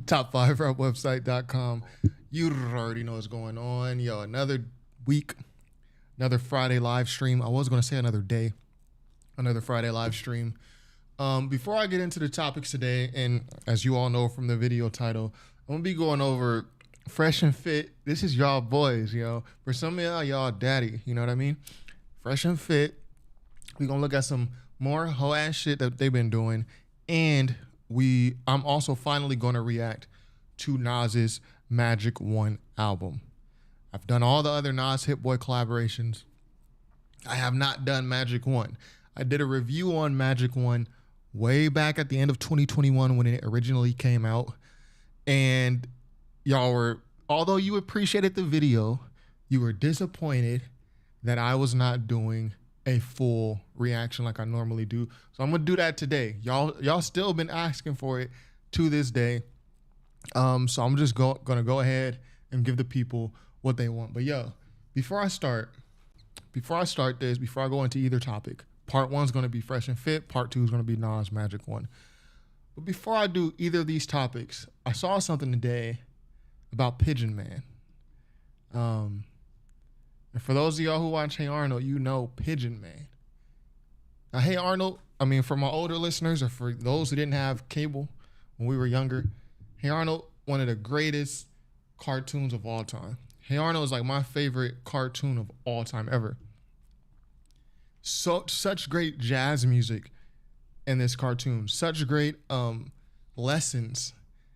Top5rapwebsite.com. You already know what's going on. Yo, another week, another Friday live stream. I was going to say another day, another Friday live stream. Before I get into the topics today, and as you all know from the video title, I'm going to be going over Fresh and Fit. This is y'all boys, yo. For some of y'all daddy, you know what I mean? Fresh and Fit. We're going to look at some more hoe-ass shit that they've been doing. And I'm also finally going to react to Nas's Magic 1 album. I've done all the other Nas Hit Boy collaborations. I have not done Magic 1. I did a review on Magic 1 way back at the end of 2021 when it originally came out. And y'all were, although you appreciated the video, you were disappointed that I was not doing a full reaction like I normally do. So I'm gonna do that today. Y'all still been asking for it to this day. So I'm just gonna go ahead and give the people what they want. But yo, before I start this, before I go into either topic, part 1 is gonna be Fresh and Fit, part 2 is gonna be Nas Magic 1. But before I do either of these topics, I saw something today about Pigeon Man. And for those of y'all who watch Hey Arnold, you know Pigeon Man. Now, Hey Arnold, I mean, for my older listeners or for those who didn't have cable when we were younger, Hey Arnold, one of the greatest cartoons of all time. Hey Arnold is like my favorite cartoon of all time ever. Such great jazz music in this cartoon. Such great lessons.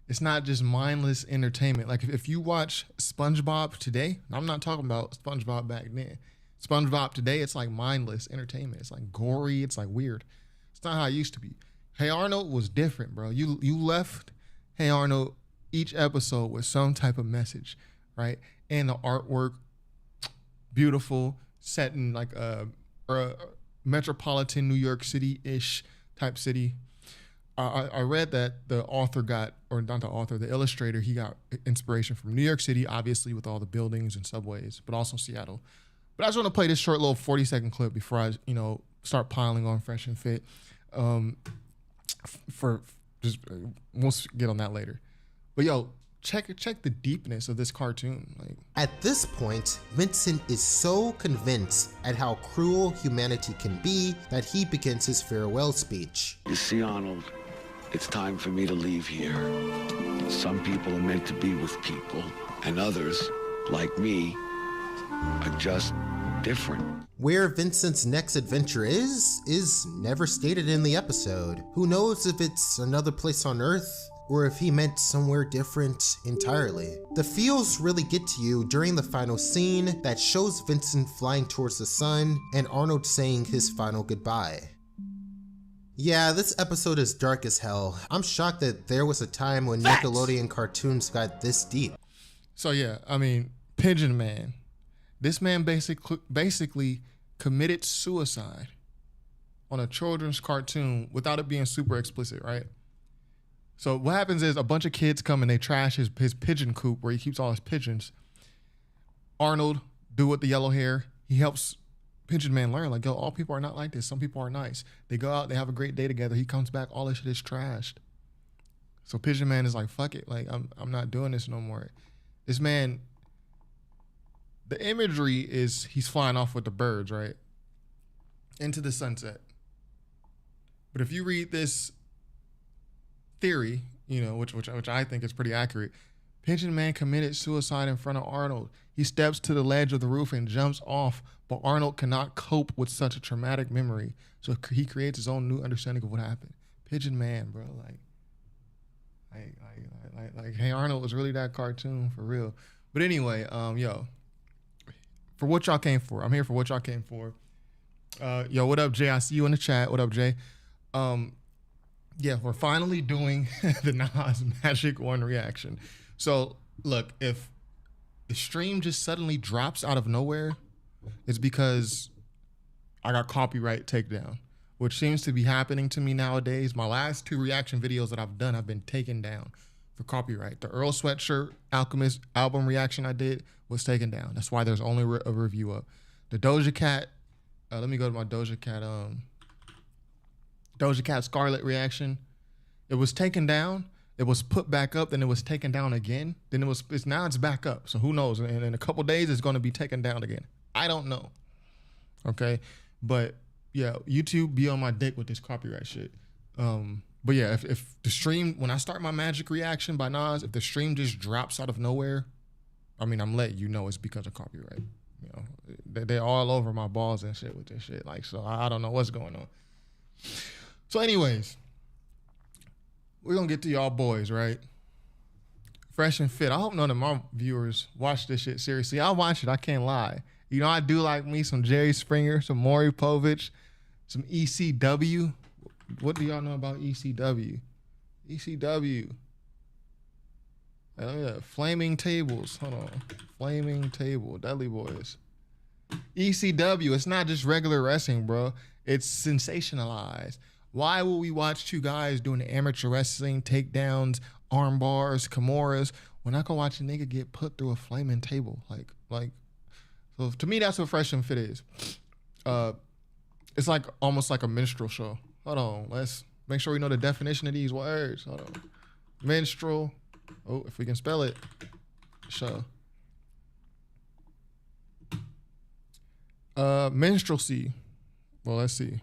It's not just mindless entertainment. Like if you watch SpongeBob today, I'm not talking about SpongeBob back then. SpongeBob today, it's like mindless entertainment. It's like gory. It's like weird. It's not how it used to be. Hey Arnold was different, bro. You left Hey Arnold each episode with some type of message, right? And the artwork, beautiful, set in like a metropolitan New York City-ish type city. I read that the author got, or not the author, the illustrator, he got inspiration from New York City, obviously with all the buildings and subways, but also Seattle. But I just want to play this short little 40-second clip before I, start piling on Fresh and Fit. We'll get on that later. But yo, check the deepness of this cartoon. Like, at this point, Vincent is so convinced at how cruel humanity can be that he begins his farewell speech. You see, Arnold, it's time for me to leave here. Some people are meant to be with people, and others, like me, are just different. Where Vincent's next adventure is never stated in the episode. Who knows if it's another place on Earth, or if he meant somewhere different entirely. The feels really get to you during the final scene that shows Vincent flying towards the sun and Arnold saying his final goodbye. Yeah, this episode is dark as hell. I'm shocked that there was a time when Nickelodeon cartoons got this deep. So yeah, I mean, Pigeon Man. This man basically committed suicide on a children's cartoon without it being super explicit, right? So what happens is a bunch of kids come and they trash his pigeon coop where he keeps all his pigeons. Arnold, dude with the yellow hair, he helps Pigeon Man learn, like, yo, all people are not like this. Some people are nice. They go out, they have a great day together. He comes back, all this shit is trashed. So Pigeon Man is like, fuck it. Like, I'm not doing this no more. This man, the imagery is he's flying off with the birds, right? Into the sunset. But if you read this theory, which I think is pretty accurate, Pigeon Man committed suicide in front of Arnold. He steps to the ledge of the roof and jumps off, but Arnold cannot cope with such a traumatic memory, so he creates his own new understanding of what happened. Pigeon Man, bro, like Hey Arnold was really that cartoon for real. But anyway, yo, for what y'all came for, I'm here for what y'all came for. Yo, what up, Jay? I see you in the chat. What up, Jay? Yeah, we're finally doing the Nas Magic 1 reaction. So, look, if the stream just suddenly drops out of nowhere, it's because I got copyright takedown, which seems to be happening to me nowadays. My last 2 reaction videos that I've done have been taken down for copyright. The Earl Sweatshirt Alchemist album reaction I did was taken down. That's why there's only a review up. The Doja Cat, let me go to my Doja Cat Scarlet reaction. It was taken down, it was put back up, then it was taken down again. Then now it's back up. So who knows? And in a couple days, it's going to be taken down again. I don't know. Okay, but yeah, YouTube be on my dick with this copyright shit. But yeah, if the stream, when I start my Magic reaction by Nas, if the stream just drops out of nowhere, I mean, I'm letting you know it's because of copyright. You know, they're all over my balls and shit with this shit. Like, so I don't know what's going on. So anyways, we're going to get to y'all boys, right? Fresh and Fit. I hope none of my viewers watch this shit seriously. I watch it. I can't lie. You know, I do like me some Jerry Springer, some Maury Povich, some ECW. What do y'all know about ECW? ECW. Oh yeah, Flaming Tables. Hold on. Flaming Table. Dudley Boys. ECW. It's not just regular wrestling, bro. It's sensationalized. Why will we watch two guys doing amateur wrestling, takedowns, arm bars, kimuras, when I can watch a nigga get put through a flaming table? Like, so to me, that's what Fresh and Fit is. It's like almost like a minstrel show. Hold on, let's make sure we know the definition of these words. Hold on. Minstrel. Oh, if we can spell it. Show. Minstrelsy. Well, let's see.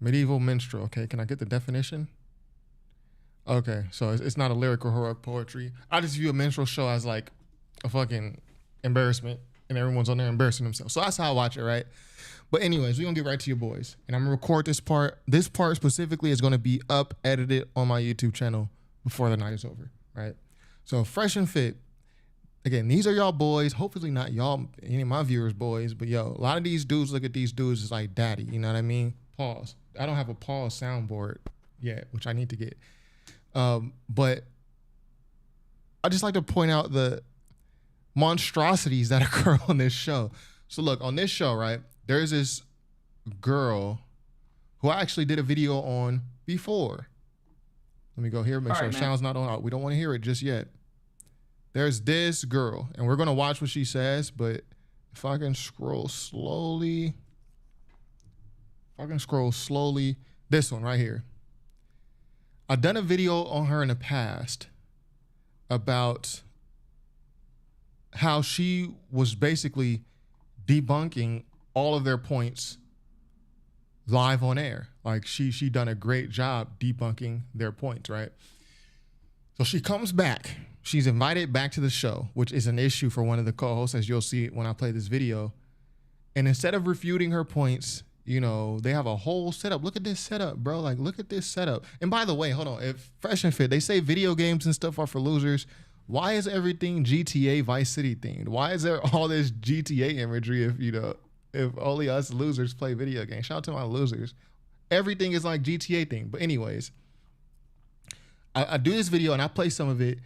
Medieval minstrel. Okay, can I get the definition? Okay, so it's not a lyric or heroic poetry. I just view a minstrel show as like a fucking embarrassment, and everyone's on there embarrassing themselves. So that's how I watch it, right? But anyways, we're gonna get right to your boys, and I'm gonna record this part. This part specifically is gonna be up, edited on my YouTube channel before the night is over, right? So Fresh and Fit. Again, these are y'all boys. Hopefully not y'all, any of my viewers' boys, but yo, a lot of these dudes look at these dudes as like daddy. You know what I mean? Pause. I don't have a pause soundboard yet, which I need to get. But I just like to point out the monstrosities that occur on this show. So look, on this show, right, there's this girl who I actually did a video on before. Let me go here, make sure the sound's not on. We don't want to hear it just yet. There's this girl, and we're going to watch what she says, but if I can scroll slowly, this one right here. I've done a video on her in the past about how she was basically debunking all of their points live on air. Like she done a great job debunking their points, right? So she comes back. She's invited back to the show, which is an issue for one of the co-hosts, as you'll see when I play this video. And instead of refuting her points, you know, they have a whole setup. Look at this setup, bro. Like, look at this setup. And by the way, hold on. If Fresh and Fit, they say video games and stuff are for losers. Why is everything GTA Vice City themed? Why is there all this GTA imagery if only us losers play video games? Shout out to my losers. Everything is like GTA themed. But anyways, I do this video and I play some of it.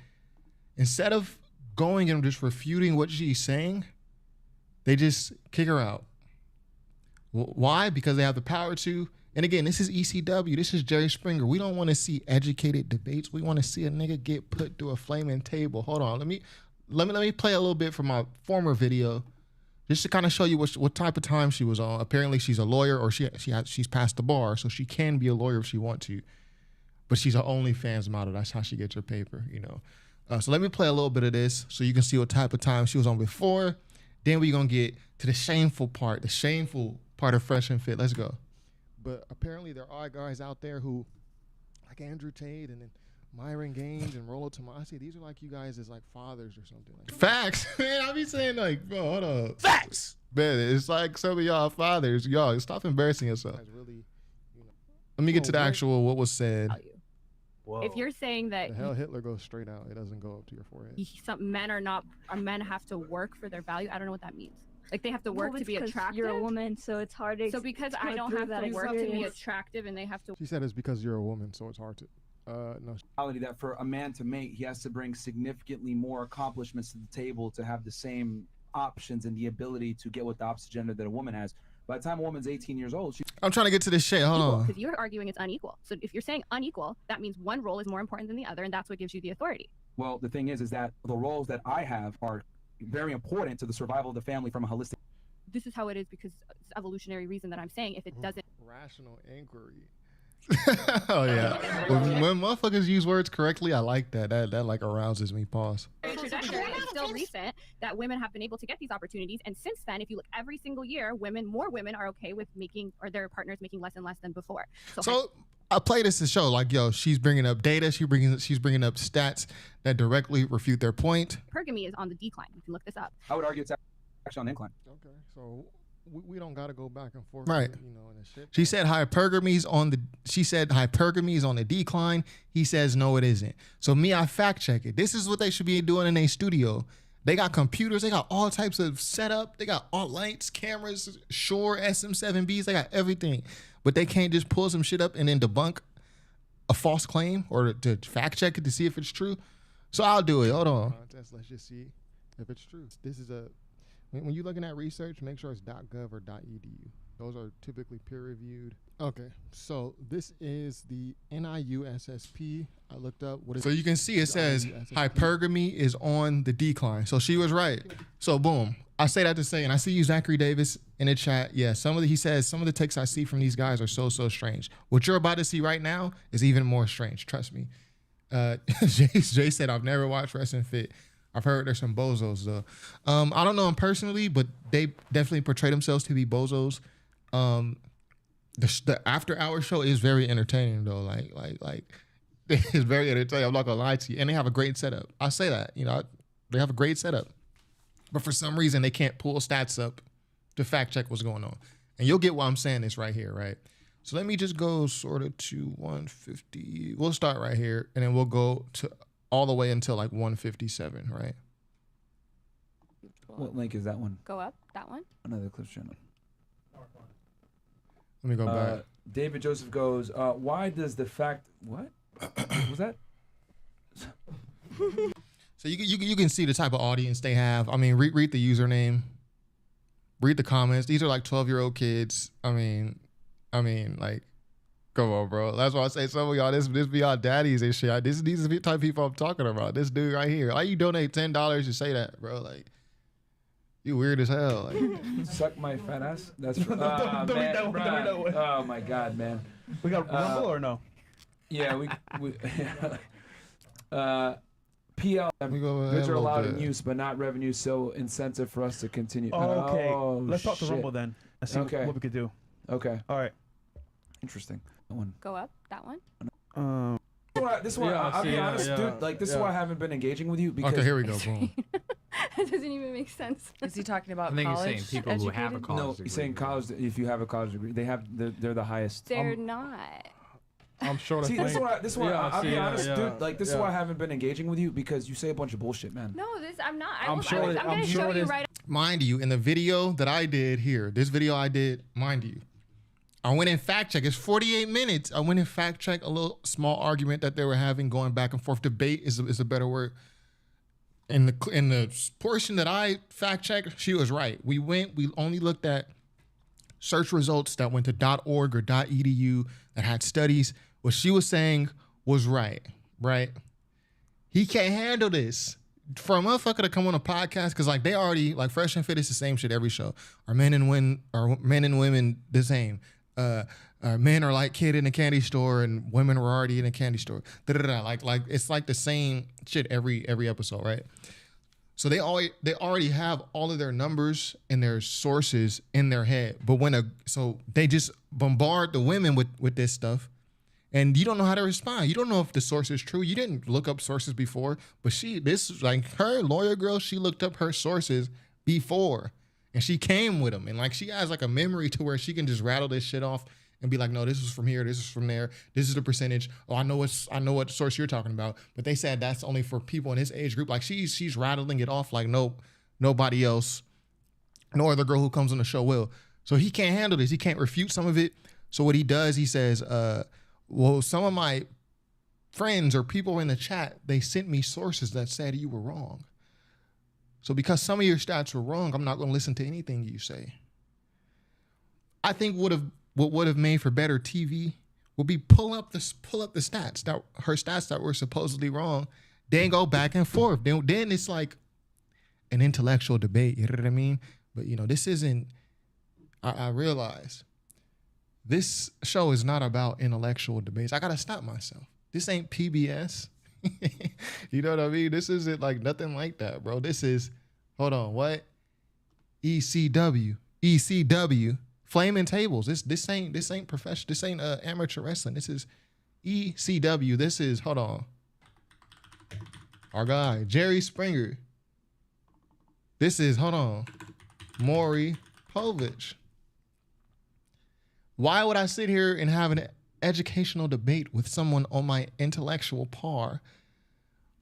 Instead of going and just refuting what she's saying, they just kick her out. Why? Because they have the power to. And again, this is ECW. This is Jerry Springer. We don't want to see educated debates. We want to see a nigga get put through a flaming table. Hold on. Let me play a little bit from my former video, just to kind of show you what type of time she was on. Apparently, she's a lawyer, or she's passed the bar, so she can be a lawyer if she wants to. But she's an OnlyFans model. That's how she gets her paper, you know. So let me play a little bit of this so you can see what type of time she was on before. Then we're going to get to the shameful part of Fresh and Fit. Let's go. But apparently there are guys out there who, like Andrew Tate and then Myron Gaines and Rollo Tomasi, these are like you guys as like fathers or something. Like facts. Man, I be saying like, bro, hold up. Facts. Man, it's like some of y'all fathers. Y'all, stop embarrassing yourself. Really, you know. Let me get to the actual what was said. Whoa. If you're saying that the hell Hitler goes straight out, it doesn't go up to your forehead. Some men have to work for their value. I don't know what that means. Like they have to work to be attractive. You're a woman, so it's hard to. So because I don't have to work to be attractive, and they have to. She said it's because you're a woman, so it's hard to. No. That for a man to mate, he has to bring significantly more accomplishments to the table to have the same options and the ability to get with the opposite gender that a woman has. By the time a woman's 18 years old, I'm trying to get to this shit. Hold on. Because you're arguing it's unequal. So if you're saying unequal, that means one role is more important than the other, and that's what gives you the authority. Well, the thing is that the roles that I have are very important to the survival of the family from a holistic. This is how it is because it's evolutionary reason that I'm saying if it doesn't. Rational inquiry. Oh yeah. When motherfuckers use words correctly, I like that. That like arouses me. Pause. Trajectory. It's still recent that women have been able to get these opportunities, and since then, if you look every single year, more women are okay with making or their partners making less and less than before. So I play this to show, like, yo, she's bringing up data, she's bringing up stats that directly refute their point. Hypergamy is on the decline. You can look this up. I would argue it's actually on the incline. Okay, so we don't got to go back and forth, right? You know, and shit. She said hypergamy is on the decline. He says no, it isn't. So I fact check it. This is what they should be doing in a studio. They got computers. They got all types of setup. They got all lights, cameras, Shure SM7Bs. They got everything. But they can't just pull some shit up and then debunk a false claim or to fact check it to see if it's true. So I'll do it. Hold on. Let's just see if it's true. This is when you're looking at research, make sure it's .gov or .edu. Those are typically peer-reviewed. Okay, so this is the NIUSSP. I looked up what. So you can see it says hypergamy is on the decline. So she was right. So boom. I say that to say, and I see you, Zachary Davis, in the chat. Yeah, he says some of the takes I see from these guys are so strange. What you're about to see right now is even more strange. Trust me. Jay said, I've never watched Wrestling Fit. I've heard there's some bozos though. I don't know them personally, but they definitely portray themselves to be bozos. The after hour show is very entertaining though. Like it's very entertaining. I'm not gonna lie to you. And they have a great setup. I say that, they have a great setup. But for some reason they can't pull stats up to fact check what's going on. And you'll get why I'm saying this right here, right? So let me just go sort of to 150. We'll start right here and then we'll go to all the way until like 157, right? What link is that one? Go up, that one. Another Clips channel. Let me go back. David Joseph goes, why does the fact, what? Was that? So you can see the type of audience they have. I mean, read the username. Read the comments. These are like 12-year-old kids. I mean, like, come on, bro. That's why I say some of y'all, this be y'all daddies and shit. These are the type of people I'm talking about. This dude right here. Why you donate $10 to say that, bro? Like, you weird as hell. Like, suck my fat ass. That's oh my god, man. We got Rumble or no? Yeah, we PL goods are allowed in use, but not revenue, so incentive for us to continue. Oh, okay. Let's talk to Rumble then. Let's see what we could do. Okay. All right. Interesting. That one. Go up, that one. This is why I'll be honest, dude. Like, this is why I haven't been engaging with you because. Okay, here we go. Boom. That doesn't even make sense. Is he talking about I think college? he's saying people who have a college degree. No, he's saying college. If you have a college degree, they're the highest. They're not. I'm sure that's See, this is why I'll be honest, dude. Like, this is why I yeah. haven't been engaging with you because you say a bunch of bullshit, man. No, I'm not. I'm gonna show you right. Mind you, in the video that I did here, this video I did, mind you, I went and fact check. It's 48 minutes. I went and fact check a little small argument that they were having, going back and forth. Debate is a better word. In the portion that I fact checked, she was right. We only looked at search results that went to .org or .edu that had studies. What she was saying was right? He can't handle this. For a motherfucker to come on a podcast, because like they already, like Fresh and Fit is the same shit every show. Are men and women the same? Men are like kid in a candy store and women were already in a candy store. Like it's like the same shit every episode, right? So they already have all of their numbers and their sources in their head. But so they just bombard the women with this stuff. And you don't know how to respond. You don't know if the source is true. You didn't look up sources before, but her lawyer girl, she looked up her sources before and she came with them. And like, she has like a memory to where she can just rattle this shit off and be like, no, this is from here. This is from there. This is the percentage. Oh, I know what source you're talking about. But they said that's only for people in his age group. Like she's rattling it off like nobody else, no other girl who comes on the show will. So he can't handle this. He can't refute some of it. So what he does, he says, well, some of my friends or people in the chat, they sent me sources that said you were wrong. So because some of your stats were wrong, I'm not going to listen to anything you say. I think what would have made for better TV would be pull up the stats, that her stats that were supposedly wrong, then go back and forth. Then it's like an intellectual debate. You know what I mean? But this isn't. I realize this show is not about intellectual debates. I gotta stop myself. This ain't PBS. You know what I mean? This isn't like nothing like that, bro. This is, hold on, what? ECW, Flaming Tables. This ain't professional. This ain't amateur wrestling. This is ECW. This is, hold on, our guy Jerry Springer. This is, hold on, Maury Povich. Why would I sit here and have an educational debate with someone on my intellectual par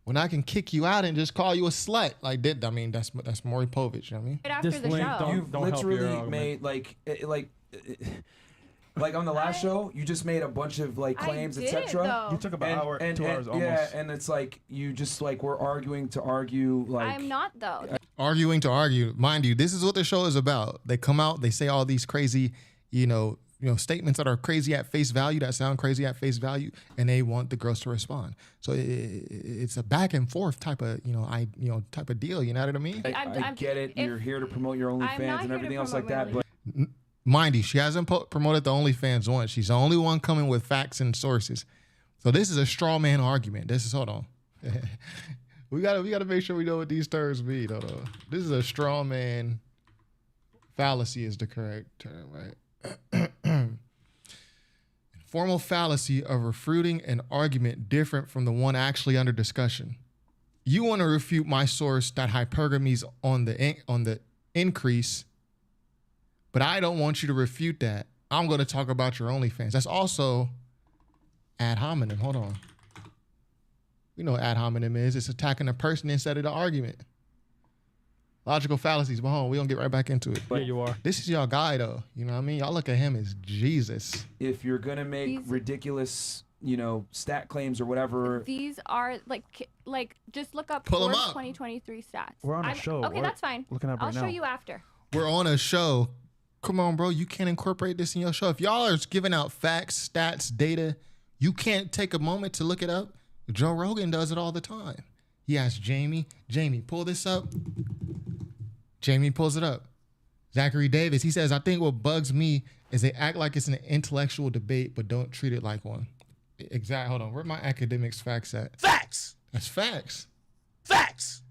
when I can kick you out and just call you a slut? Like, that's Maury Povich. You know what I mean? Right after This the link show. don't- You've help your literally argument. made like on the last show, you just made a bunch of like claims, I did, etc. though. You took about an hour, 2 hours almost. Yeah, and it's like you just like we're arguing to argue. Like I'm not though. Arguing to argue. Mind you, this is what the show is about. They come out, they say all these crazy, statements that are crazy at face value, that sound crazy at face value, and they want the girls to respond. So it's a back and forth type of, type of deal. You know what I mean? I get it. if- You're here to promote your I'm OnlyFans not and here to everything else like promote that, my but Mind you, she hasn't promoted the OnlyFans once. She's the only one coming with facts and sources. So this is a straw man argument. This is, hold on. we gotta make sure we know what these terms mean. Hold on. This is a straw man fallacy is the correct term, right? Formal fallacy of refuting an argument different from the one actually under discussion. You want to refute my source that hypergamy's on the increase, but I don't want you to refute that. I'm going to talk about your OnlyFans. That's also ad hominem. Hold on. We know what ad hominem is. It's attacking a person instead of the argument. Logical fallacies, but hold on, we gonna get right back into it. Yeah, you are. This is y'all guy though. You know what I mean? Y'all look at him as Jesus. if you're gonna make These- ridiculous, stat claims or whatever, These are like just look up Pull 'em Forbes up. 2023 stats. We're on a show. Okay, We're that's fine. looking up I'll right show now. you after. We're on a show. Come on, bro. You can't incorporate this in your show. If y'all are giving out facts, stats, data, you can't take a moment to look it up. Joe Rogan does it all the time. He asks Jamie, pull this up. Jamie pulls it up. Zachary Davis, he says, I think what bugs me is they act like it's an intellectual debate, but don't treat it like one. Exactly. Hold on. Where my academics facts at? Facts. That's facts. Facts.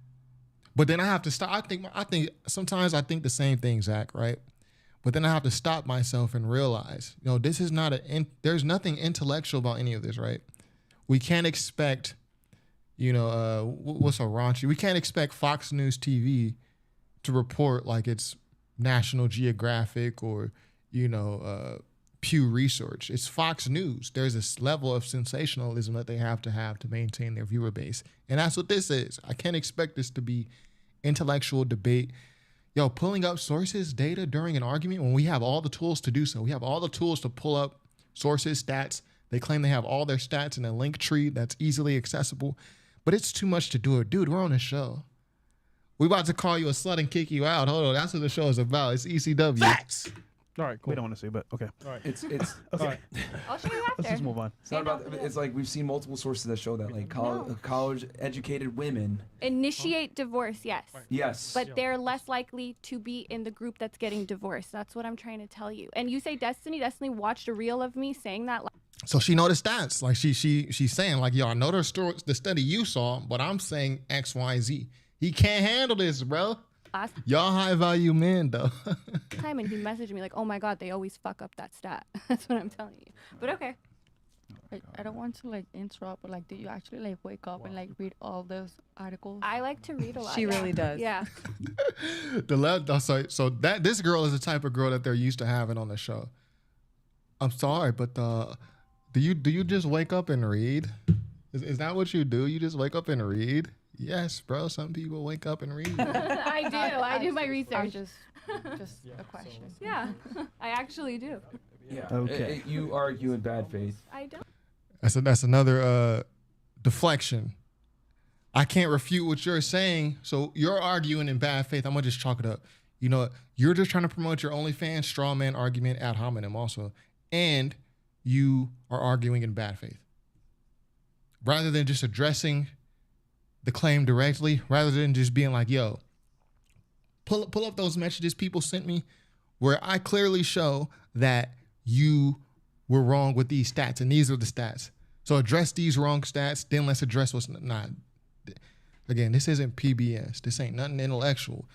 But then I have to stop. I think sometimes I think the same thing, Zach, right? But then I have to stop myself and realize, this is not there's nothing intellectual about any of this, right? We can't expect, what's so raunchy? We can't expect Fox News TV to report like it's National Geographic or, Pew Research. It's Fox News. There's this level of sensationalism that they have to maintain their viewer base. And that's what this is. I can't expect this to be intellectual debate. Pulling up sources, data during an argument when we have all the tools to do so. We have all the tools to pull up sources, stats. They claim they have all their stats in a link tree that's easily accessible, but it's too much to do it. Dude, we're on a show. We about to call you a slut and kick you out. Hold on, that's what the show is about. It's ECW. Facts. All right, cool. We don't want to see, but okay. All right. it's Okay. I'll show you Let's after. just move on. it's not about. It's like we've seen multiple sources that show that like college educated women. Initiate divorce, yes. Yes. But they're less likely to be in the group that's getting divorced. That's what I'm trying to tell you. And you say Destiny watched a reel of me saying that. So she know the stats. Like she's saying, like, I know the study you saw, but I'm saying X, Y, Z. He can't handle this, bro. Last Y'all high value men, though. time, and he messaged me like, "Oh my God, they always fuck up that stat." That's what I'm telling you. But okay. I don't want to interrupt, but do you actually wake up and read all those articles? I like to read a lot. She yeah. really does. Yeah. So that this girl is the type of girl that they're used to having on the show. I'm sorry, but do you just wake up and read? Is that what you do? You just wake up and read? Yes, bro. Some people wake up and read. I do. I do my I research. just a question. Yeah, I actually do. Yeah. Okay. You argue in bad faith. I don't. That's another deflection. I can't refute what you're saying, so you're arguing in bad faith. I'm gonna just chalk it up. You're just trying to promote your OnlyFans straw man argument ad hominem also, and you are arguing in bad faith. Rather than just addressing the claim directly, rather than just being like, yo, pull up those messages people sent me where I clearly show that you we're wrong with these stats, and these are the stats. So address these wrong stats, then let's address what's not. Again, this isn't PBS. This ain't nothing intellectual.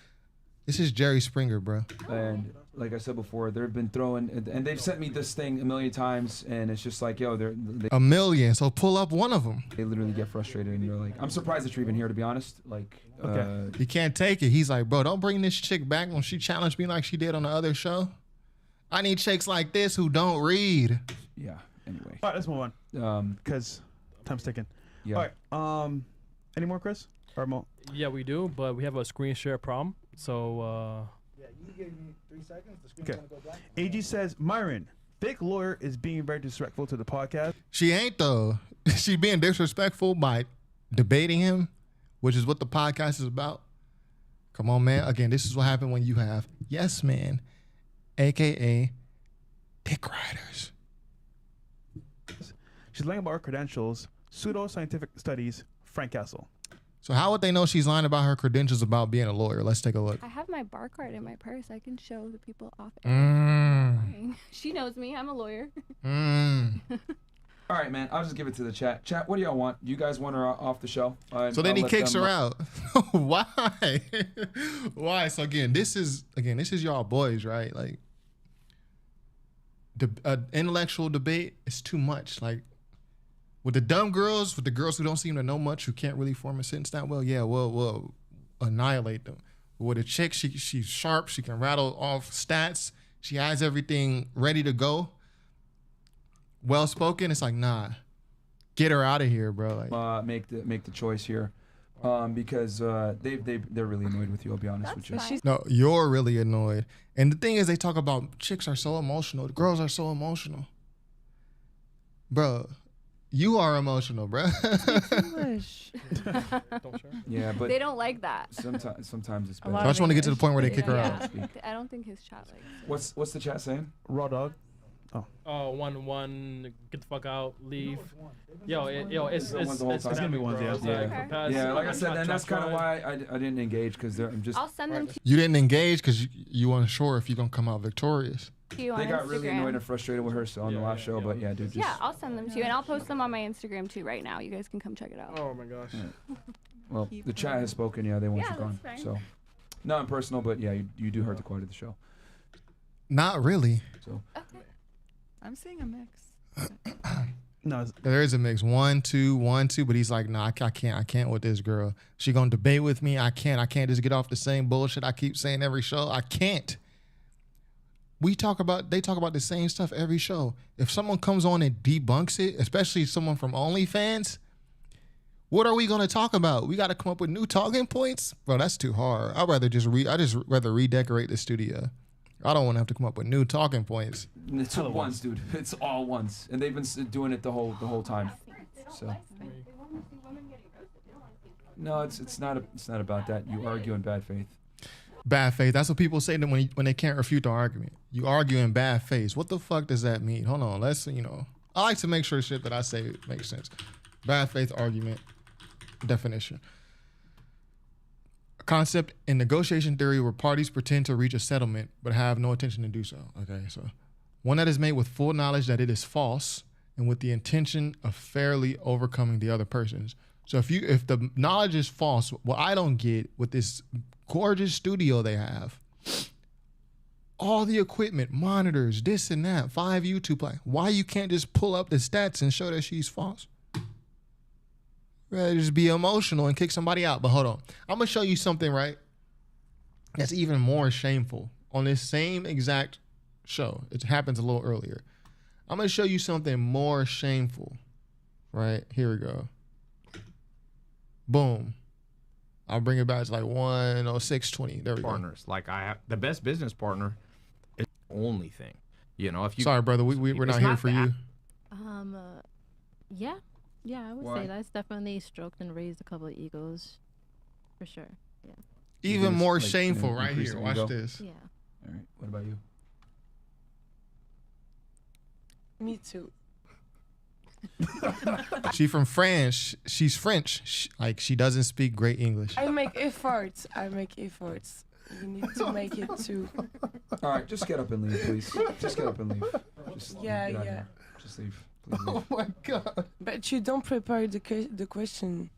This is Jerry Springer, bro. And like I said before, they've been throwing, and they've sent me this thing a million times, and it's just like, yo, they A million. So pull up one of them. literally get frustrated, and they're like, I'm surprised that you're even here, to be honest. Like, He can't take it. He's like, bro, don't bring this chick back when she challenged me like she did on the other show. I need chicks like this who don't read. Yeah. Anyway. All right, let's move on. Because time's ticking. Yeah. All right. Any more, Chris? Or Mo? Yeah, we do, but we have a screen share problem. So. Yeah, you gave me 3 seconds. The screen's Okay. gonna go black. AG says, Myron, fake lawyer is being very disrespectful to the podcast. She ain't though. She being disrespectful by debating him, which is what the podcast is about. Come on, man. Again, this is what happened when you have yes man, aka dick riders. She's lying about her credentials, pseudo-scientific studies, Frank Castle. So how would they know she's lying about her credentials about being a lawyer? Let's take a look. I have my bar card in my purse. I can show the people off. She knows me. I'm a lawyer. All right, man. I'll just give it to the chat. Chat, what do y'all want? You guys want her off the show? So then he kicks her out. Why? Why? So again, this is y'all boys, right? Like the intellectual debate is too much. Like with the dumb girls, with the girls who don't seem to know much, who can't really form a sentence that well, yeah, we'll annihilate them. But with a chick, she's sharp. She can rattle off stats. She has everything ready to go. Well spoken. It's like, nah, get her out of here, bro. Like, make the choice here, because they're really annoyed with you. I'll be honest with you. no, you're really annoyed. And the thing is, they talk about chicks are so emotional. The girls are so emotional, bro. You are emotional, bro. Yeah, but They don't like that. sometimes it's A better. lot I just want to get to the point where they kick her Yeah. out. I don't think his chat likes it. What's the chat saying? Raw dog. Oh, one, get the fuck out, leave. It's gonna be ones, yeah. Yeah, like I said, and that's kind of why I didn't engage, because I'm just. I'll send them to You didn't engage because you weren't sure if you're gonna come out victorious. you on They got Instagram. really annoyed and frustrated with her on the last show, but yeah, dude, just. Yeah, I'll send them to you, and I'll post them on my Instagram too right now. You guys can come check it out. Oh my gosh. Well, the chat has spoken. Yeah, they want Yeah, you gone. that's So, not impersonal, but yeah, you do hurt the quality of the show. Not really. So. I'm seeing a mix. No, There is a mix. 1, 2, 1, 2, but he's like, nah, I can't with this girl. She gonna debate with me. I can't just get off the same bullshit I keep saying every show. I can't. They talk about the same stuff every show. If someone comes on and debunks it, especially someone from OnlyFans, what are we gonna talk about? We gotta come up with new talking points? Bro, that's too hard. I'd rather rather redecorate the studio. I don't want to have to come up with new talking points. It's all ones, dude. It's all ones, and they've been doing it the whole time. So. No, it's not about that. You argue in bad faith. Bad faith. That's what people say when they can't refute the argument. You argue in bad faith. What the fuck does that mean? Hold on. I like to make sure shit that I say makes sense. Bad faith argument definition. A concept in negotiation theory where parties pretend to reach a settlement but have no intention to do so. Okay, so one that is made with full knowledge that it is false and with the intention of fairly overcoming the other person's. So if the knowledge is false, what I don't get with this gorgeous studio they have, all the equipment, monitors, this and that, 5 YouTube play. Why you can't just pull up the stats and show that she's false? Rather just be emotional and kick somebody out. But hold on, I'm gonna show you something, right? That's even more shameful on this same exact show. It happens a little earlier. I'm gonna show you something more shameful. Right, here we go. Boom. I'll bring it back to like 106.20. There we go. Partners. Like I have the best business partner is the only thing. You know, if you Sorry, brother, we're not here for you. Yeah, I would Why? say that's definitely stroked and raised a couple of egos, for sure. Yeah. Even more like, shameful right increase here. the Watch ego? this. Yeah. All right. What about you? Me too. She from France. She's French. She doesn't speak great English. I make efforts. You need to make it too. All right, just get up and leave, please. Just get up and leave. Just Yeah, get out of yeah. here. Just leave. Please Oh leave. my god. But you don't prepare the question.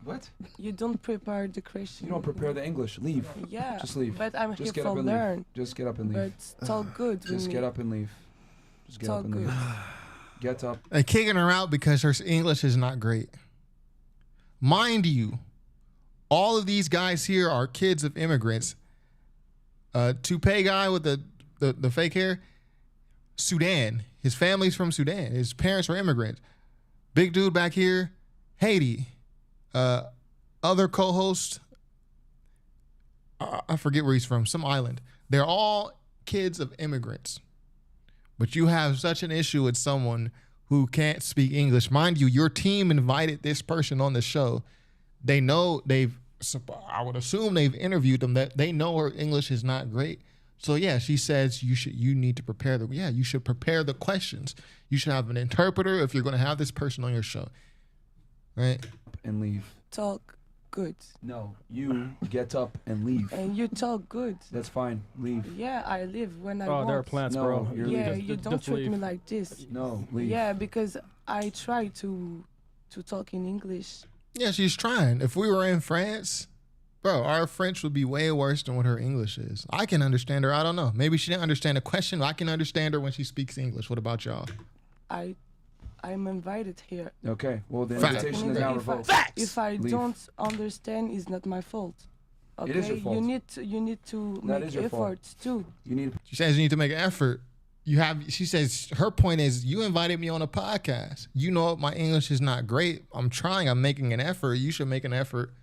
What? You don't prepare the question. You don't prepare the English. Leave. Yeah. Just leave. But I'm Just here get up for and learn. leave. Just get up and leave. But talk good with Just me. get up and leave. Just get up Talk and good. leave. Get up. And kicking her out because her English is not great. Mind you, all of these guys here are kids of immigrants. Toupee guy with the fake hair, Sudan. His family's from Sudan. His parents were immigrants. Big dude back here, Haiti. Other co-host, I forget where he's from, some island. They're all kids of immigrants. But you have such an issue with someone who can't speak English. Mind you, your team invited this person on the show. They know I would assume they've interviewed them, that they know her English is not great. So yeah, she says you need to prepare you should prepare the questions. You should have an interpreter if you're going to have this person on your show. Right? And leave. Talk good. No, you get up and leave. And you talk good. That's fine. Leave. Yeah, I live when I want. Oh, there are plants, No, bro. you're Yeah, leaving. you don't Just treat leave. me like this. No, leave. Yeah, because I try to talk in English. Yeah, she's trying. If we were in France, bro, our French would be way worse than what her English is. I can understand her. I don't know. Maybe she didn't understand the question. But I can understand her when she speaks English. What about y'all? I'm invited here. Okay, well the Facts. invitation is now revoked. If I Leave. don't understand, it's not my fault. Okay, It is your fault. You need to That make is your fault. efforts too. You need. She says you need to make an effort. She says her point is you invited me on a podcast. You know my English is not great. I'm trying. I'm making an effort. You should make an effort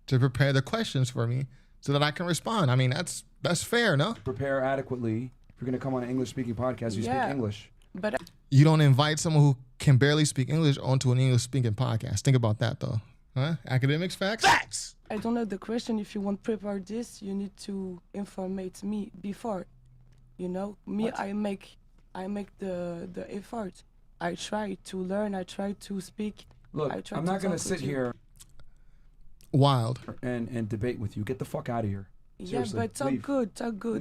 to prepare the questions for me so that I can respond. I mean, that's fair, no? Prepare adequately. If you're gonna come on an English speaking podcast, you Yeah. speak English. But You don't invite someone who can barely speak English onto an English speaking podcast. Think about that though. Huh? Academics facts? Facts! I don't know the question. If you want to prepare this, you need to informate me before. You know, me, What? I make the effort. I try to learn. I try to speak. Look, I try I'm to not gonna talk sit with you. here Wild. and debate with you. Get the fuck out of here. Yeah, Seriously, but talk leave. good,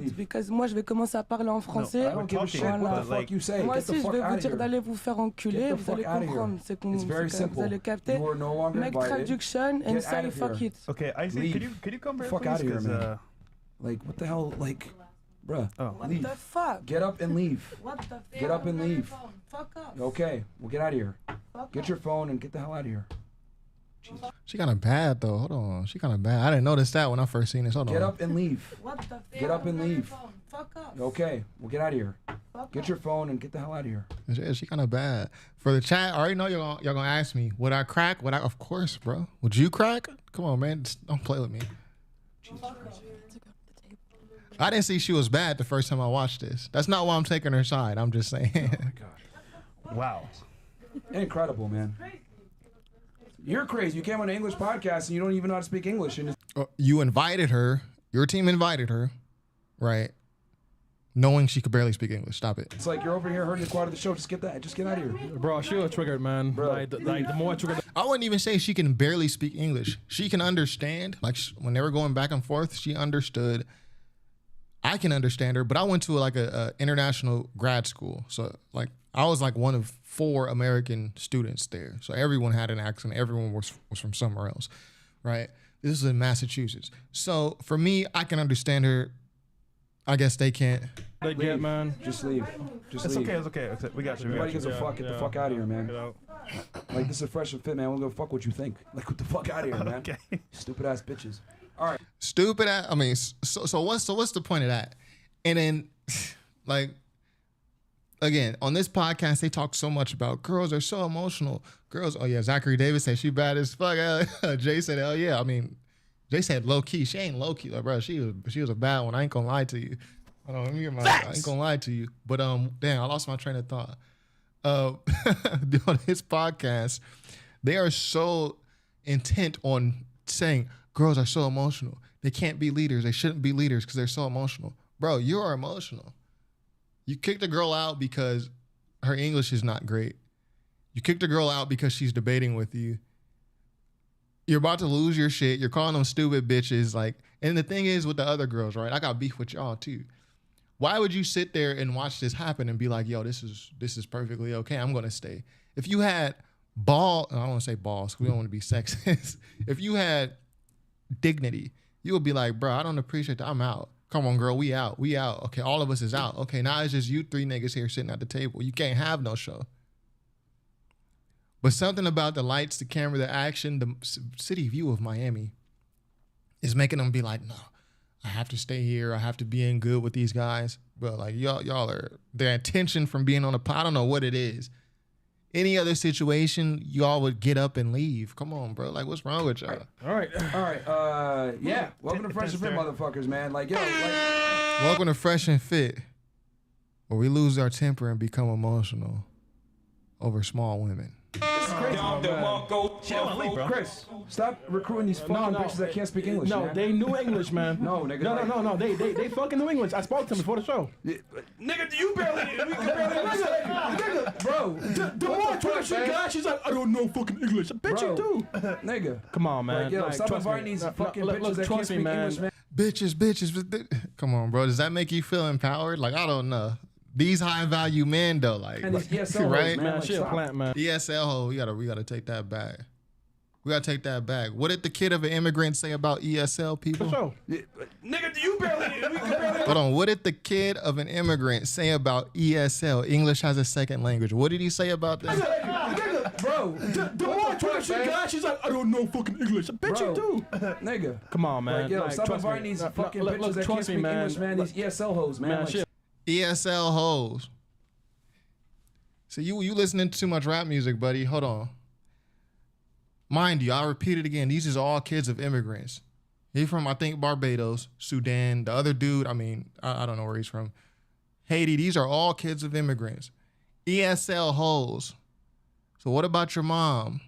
Leave. because moi je vais commencer à parler en français. I don't give a shit what Voilà. the fuck you say. Moi Get the aussi, je fuck vais vous out of dire here. d'aller vous faire enculer, Get the vous fuck allez out of here. comprendre. It's very simple. Vous allez capter. You are no longer Make invited. traduction and Get out say of fuck here. it. Okay, Isaac, Leave. could you come here, Fuck please? out of here, 'Cause, man. Like, what the hell? Like, bruh, What leave. the fuck? Get up and leave. What the fuck? Get up and leave. Fuck off. Okay, well, get out of here. Fuck Get off. your phone and get the hell out of here. She kind of bad though. Hold on. She kind of bad. I didn't notice that when I first seen this. Hold Get on. up and leave. What the fuck? Get up and leave. Fuck off. Okay, well, get out of here. Fuck Get off. your phone and get the hell out of here. She kind of bad. For the chat, I already know y'all gonna ask me, would I crack? Of course, bro. Would you crack? Come on, man. Just don't play with me. I didn't see she was bad the first time I watched this. That's not why I'm taking her side. I'm just saying. Wow. Incredible, man. You're crazy. You came on an English podcast and you don't even know how to speak English. And You invited her. Your team invited her, right? Knowing she could barely speak English. Stop it. it's like you're over here hurting the quality of the show. Just get out of here. Bro, she was triggered, man. Bro. Like the more triggered. I wouldn't even say she can barely speak English. She can understand. Like when they were going back and forth, she understood. I can understand her, but I went to like a international grad school. So like I was like one of 4 American students there. So everyone had an accent. Everyone was from somewhere else, right? This is in Massachusetts. So for me, I can understand her. I guess they can't. They get, man. Just leave. Just It's leave. okay, it's okay. We got you. We Everybody got you. gives a fuck. Get the fuck out of here, man. Get out. Like, this is fresh and fit, man. We'll go fuck what you think. Like, what the fuck out of here, man. Okay. Stupid ass bitches. All right. Stupid. I mean, so what's the point of that? And then, like, again, on this podcast, they talk so much about girls are so emotional. Girls, oh yeah, Zachary Davis said she bad as fuck. Jay said, hell yeah. I mean, Jay said low key. She ain't low key, like, bro. She was a bad one. I ain't gonna lie to you. Hold on, let me get my. I ain't gonna lie to you. But damn, I lost my train of thought. On his podcast, they are so intent on saying girls are so emotional. They can't be leaders. They shouldn't be leaders because they're so emotional. Bro, you are emotional. You kicked a girl out because her English is not great. You kicked a girl out because she's debating with you. You're about to lose your shit. You're calling them stupid bitches. Like, and the thing is with the other girls, right? I got beef with y'all too. Why would you sit there and watch this happen and be like, yo, this is perfectly okay. I'm gonna stay. If you had I don't want to say balls, we don't want to be sexist. If you had dignity, you would be like, bro, I don't appreciate that. I'm out. Come on, girl, we out. We out. Okay, all of us is out. Okay, now it's just you three niggas here sitting at the table. You can't have no show. But something about the lights, the camera, the action, the city view of Miami is making them be like, no, I have to stay here. I have to be in good with these guys. But like y'all are, their intention from being on the pod, I don't know what it is. Any other situation, y'all would get up and leave. Come on, bro. Like, what's wrong with y'all? All right. Yeah. Welcome to Fresh and Fit, motherfuckers, man. Like, yo. Welcome to Fresh and Fit, where we lose our temper and become emotional over small women. This is crazy. Chris, stop recruiting these fucking bitches that can't speak English. No, man. they knew English, man. No, nigga. No. They fucking knew English. I spoke to them before the show. Nigga, you barely. We can barely understand. Nigga, bro. The more Twitter shit guy, she's like, I don't know fucking English. I bet you do. Nigga. Come on, man. Like, yo, stop inviting these fucking bitches that can't speak English, man. Bitches. Come on, bro. Does that make you feel empowered? Like, I don't know. These high value men though, like ESL right? Man, she a plant, man. ESL hoe, we gotta take that back. We gotta take that back. What did the kid of an immigrant say about ESL people? For sure. Nigga, you barely. We can barely. Hold on. What did the kid of an immigrant say about ESL? English as a second language. What did he say about that? Nigga, bro. The more Twitter shit guy, she's like, I don't know fucking English. I bet you do. Nigga. Come on, man. Like, yo, stop inviting these fucking bitches that can't speak English, man. These ESL hoes, man. ESL hoes. So you listening to too much rap music, buddy. Hold on. Mind you, I'll repeat it again. These is all kids of immigrants. He's from, I think, Barbados, Sudan. The other dude, I don't know where he's from. Haiti. These are all kids of immigrants. ESL hoes. So what about your mom?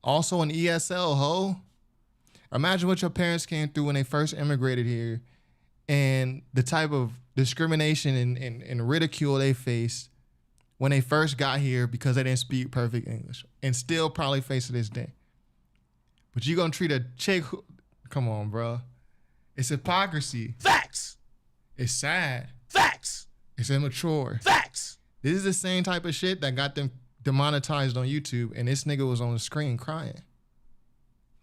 Also an ESL hoe? Imagine what your parents came through when they first immigrated here and the type of discrimination and ridicule they faced when they first got here because they didn't speak perfect English and still probably face to this day. But you gonna treat a chick who, come on, bro. It's hypocrisy. Facts. It's sad. Facts. It's immature. Facts. This is the same type of shit that got them demonetized on YouTube and this nigga was on the screen crying.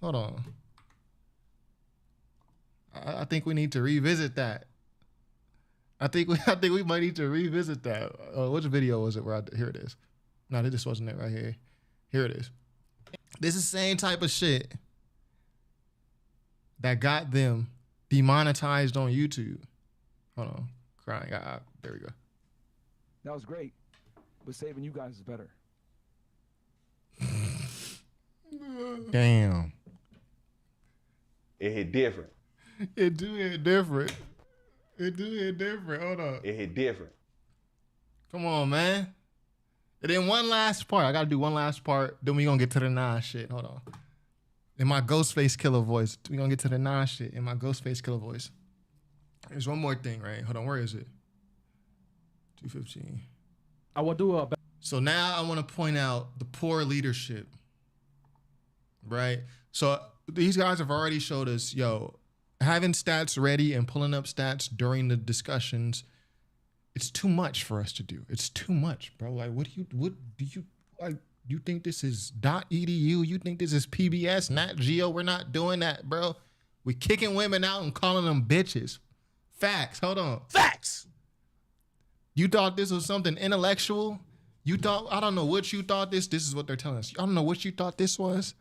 Hold on. I think we need to revisit that. I think we might need to revisit that. Which video was it? Here it is. No, this wasn't it right here. Here it is. This is the same type of shit that got them demonetized on YouTube. Hold on. Crying. There we go. That was great. But saving you guys is better. Damn. It hit different. It do hit different. It do hit different. Hold on. It hit different. Come on, man. And then one last part. I gotta do one last part. Then we gonna get to the Nas shit. Hold on. In my Ghostface Killer voice. We gonna get to the Nas shit in my Ghostface Killer voice. There's one more thing, right? Hold on. Where is it? 2:15. I will do a. So now I want to point out the poor leadership. Right? So these guys have already showed us, yo, having stats ready and pulling up stats during the discussions, it's too much for us to do. It's too much, bro. Like, what do you like? You think this is .edu? You think this is PBS, Nat Geo? We're not doing that, bro. We kicking women out and calling them bitches. Facts. Hold on. Facts. You thought this was something intellectual? You thought, I don't know what you thought this is what they're telling us. I don't know what you thought this was.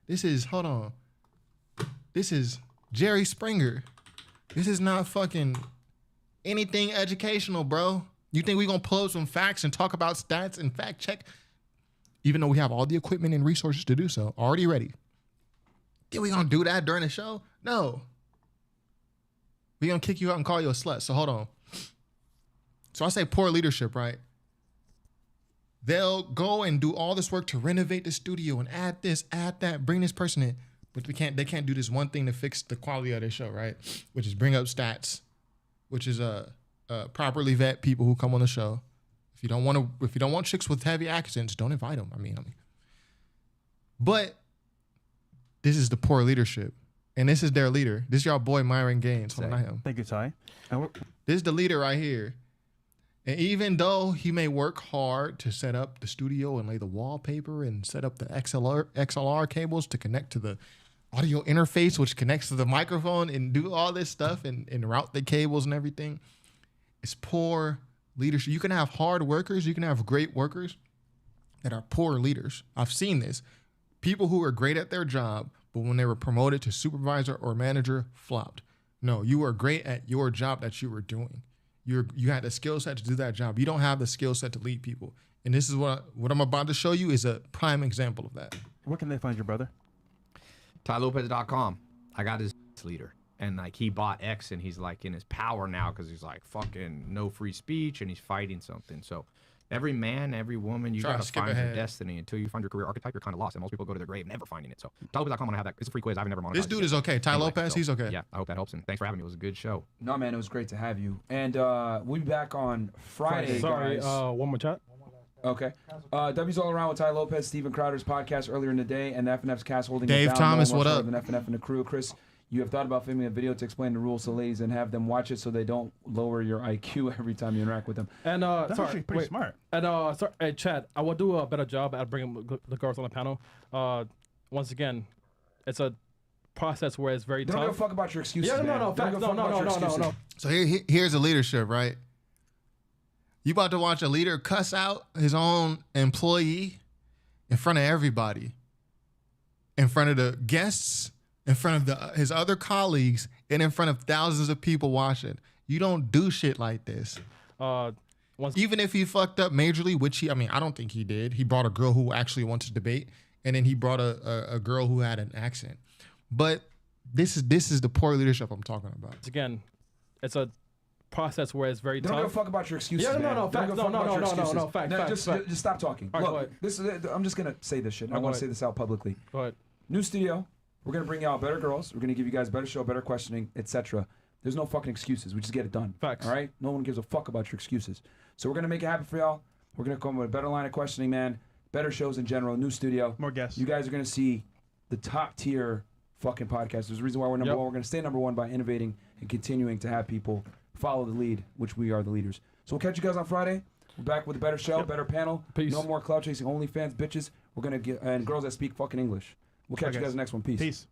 This is, hold on. This is Jerry Springer. This is not fucking anything educational, bro. You think we gonna pull up some facts and talk about stats and fact check? Even though we have all the equipment and resources to do so, already ready. Then we gonna do that during the show? No. We gonna kick you out and call you a slut. So hold on. So I say poor leadership, right? They'll go and do all this work to renovate the studio and add this, add that, bring this person in. But they can't do this one thing to fix the quality of their show, right? Which is bring up stats, which is properly vet people who come on the show. If you don't want chicks with heavy accents, don't invite them. I mean, but this is the poor leadership. And this is their leader. This is y'all boy Myron Gaines. Hold on, not him. Thank you, Ty. This is the leader right here. And even though he may work hard to set up the studio and lay the wallpaper and set up the XLR cables to connect to the audio interface, which connects to the microphone and do all this stuff and route the cables and everything, it's poor leadership. You can have hard workers. You can have great workers that are poor leaders. I've seen this. People who are great at their job, but when they were promoted to supervisor or manager, flopped. No, you were great at your job that you were doing. You had the skill set to do that job. You don't have the skill set to lead people. And this is what I'm about to show you is a prime example of that. Where can they find your brother? TyLopez.com. I got his leader. And like he bought X and he's like in his power now because he's like fucking no free speech and he's fighting something. So every man, every woman, you got to find your destiny. Until you find your career archetype, you're kind of lost. And most people go to their grave never finding it. So TyLopez.com, I'm going to have that. It's a free quiz. I've never monetized This dude is okay. Ty Lopez, so, he's okay. Yeah, I hope that helps. And thanks for having me. It was a good show. No, man, it was great to have you. And we'll be back on Friday, Sorry, guys. one more chat. Okay. W's All Around with Ty Lopez, Steven Crowder's podcast earlier in the day, and the FNF's cast holding Dave it down. Thomas, No one what more up? than FNF and the crew. Chris, you have thought about filming a video to explain the rules to ladies and have them watch it so they don't lower your IQ every time you interact with them. And That's actually pretty smart. And sorry, hey, Chad, I will do a better job at bringing the girls on the panel. Once again, it's a process where it's very Don't tough. give a fuck about your excuses, Yeah, man. no, Don't facts. give a No, fuck no, about no, your no, no, excuses. no. So here's the leadership, right? You about to watch a leader cuss out his own employee in front of everybody, in front of the guests, in front of his other colleagues, and in front of thousands of people watching. You don't do shit like this. Even if he fucked up majorly, which I don't think he did. He brought a girl who actually wants to debate, and then he brought a girl who had an accent. But this is the poor leadership I'm talking about. Again, it's a process where it's very Don't tough. give a fuck about your excuses, Yeah, man. no, Don't facts. give a No, fuck no, about no, your no, no, excuses. no, facts. Just stop talking. All right, go Look, ahead. I'm just gonna say this shit. I Go want to ahead. say this out publicly. Go ahead. New studio. We're gonna bring out better girls. We're gonna give you guys better show, better questioning, etc. There's no fucking excuses. We just get it done. Facts. All right. No one gives a fuck about your excuses. So we're gonna make it happen for y'all. We're gonna come with a better line of questioning, man. Better shows in general. New studio. More guests. You guys are gonna see the top tier fucking podcast. There's a reason why we're number one. We're gonna stay number one by innovating and continuing to have people follow the lead, which we are the leaders. So we'll catch you guys on Friday. We're back with a better show, better panel. Peace. No more cloud chasing OnlyFans bitches. We're gonna get and girls that speak fucking English. We'll catch you guys next one. Peace. Peace.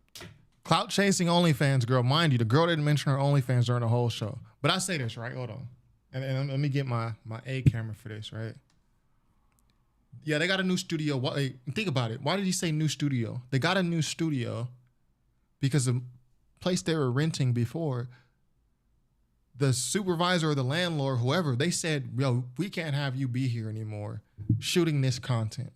Clout chasing OnlyFans girl. Mind you, the girl didn't mention her OnlyFans during the whole show. But I say this, right? Hold on. And let me get my A camera for this, right? Yeah, they got a new studio. Think about it. Why did he say new studio? They got a new studio because the place they were renting before, the supervisor or the landlord, whoever, they said, yo, we can't have you be here anymore shooting this content.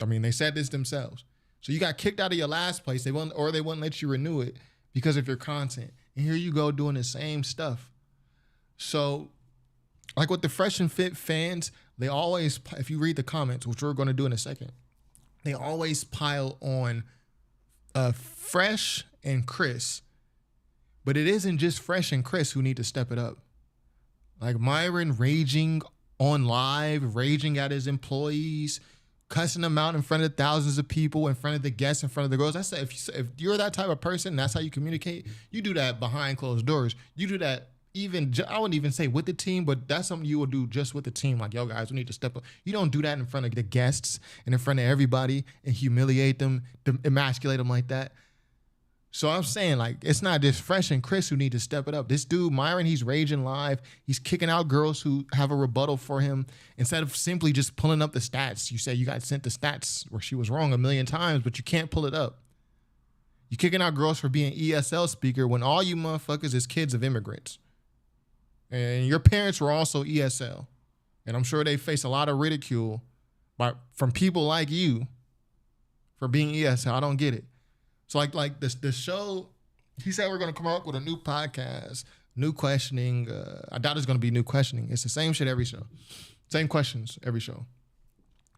I mean, they said this themselves. So you got kicked out of your last place. They wouldn't let you renew it because of your content. And here you go doing the same stuff. So like with the Fresh and Fit fans, they always, if you read the comments, which we're going to do in a second, they always pile on Fresh and Chris. But it isn't just Fresh and Chris who need to step it up. Like Myron raging on live, raging at his employees, cussing them out in front of thousands of people, in front of the guests, in front of the girls. I said, if you're that type of person, that's how you communicate, you do that behind closed doors. You do that even, I wouldn't even say with the team, but that's something you will do just with the team. Like, yo, guys, we need to step up. You don't do that in front of the guests and in front of everybody and humiliate them, emasculate them like that. So I'm saying, like, it's not just Fresh and Chris who need to step it up. This dude, Myron, he's raging live. He's kicking out girls who have a rebuttal for him. Instead of simply just pulling up the stats, you say you got sent the stats where she was wrong 1,000,000 times, but you can't pull it up. You're kicking out girls for being ESL speaker when all you motherfuckers is kids of immigrants. And your parents were also ESL. And I'm sure they face a lot of ridicule from people like you for being ESL. I don't get it. So like the show, he said we're going to come up with a new podcast, new questioning. I doubt it's going to be new questioning. It's the same shit every show. Same questions every show.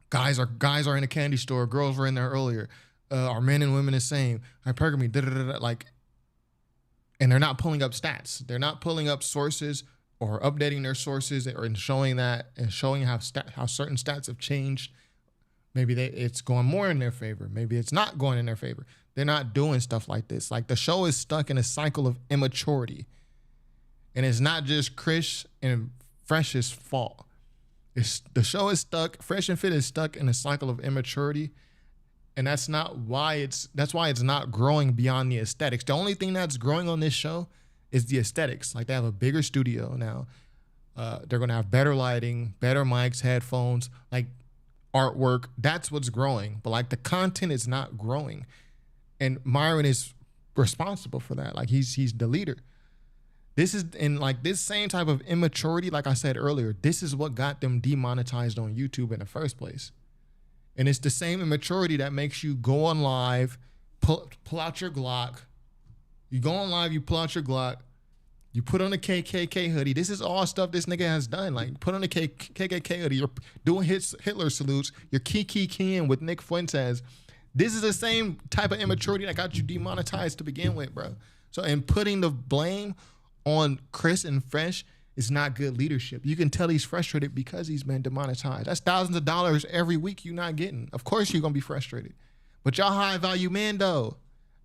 Guys are in a candy store. Girls were in there earlier. Are men and women the same? Hypergamy, like, and they're not pulling up stats. They're not pulling up sources or updating their sources or showing that and showing how certain stats have changed. Maybe it's going more in their favor. Maybe it's not going in their favor. They're not doing stuff like this. Like, the show is stuck in a cycle of immaturity. And it's not just Chris and Fresh's fault. The show is stuck. Fresh and Fit is stuck in a cycle of immaturity. And that's why it's not growing beyond the aesthetics. The only thing that's growing on this show is the aesthetics. Like, they have a bigger studio now. They're going to have better lighting, better mics, headphones, like artwork. That's what's growing. But like, the content is not growing. And Myron is responsible for that. Like, he's the leader. This is in like this same type of immaturity. Like I said earlier, this is what got them demonetized on YouTube in the first place. And it's the same immaturity that makes you go on live, pull out your Glock. You go on live, you pull out your Glock, you put on a KKK hoodie. This is all stuff this nigga has done. Like, put on a KKK hoodie, you're doing Hitler salutes, you're keying with Nick Fuentes. This is the same type of immaturity that got you demonetized to begin with, bro. So, and putting the blame on Chris and Fresh is not good leadership. You can tell he's frustrated because he's been demonetized. That's thousands of dollars every week you're not getting. Of course you're gonna be frustrated. But y'all high value men though.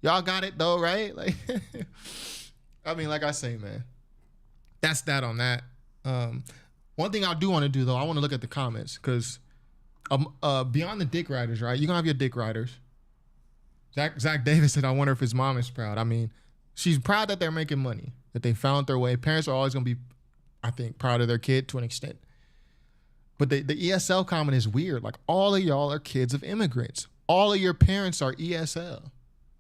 Y'all got it though, right? Like, I mean, like I say, man, that's that on that. One thing I do want to do though, I want to look at the comments because beyond the dick riders, right? You're gonna have your dick riders. Zach Davis said, I wonder if his mom is proud. I mean, she's proud that they're making money, that they found their way. Parents are always gonna be, I think, proud of their kid to an extent. But the ESL comment is weird. Like, all of y'all are kids of immigrants. All of your parents are ESL.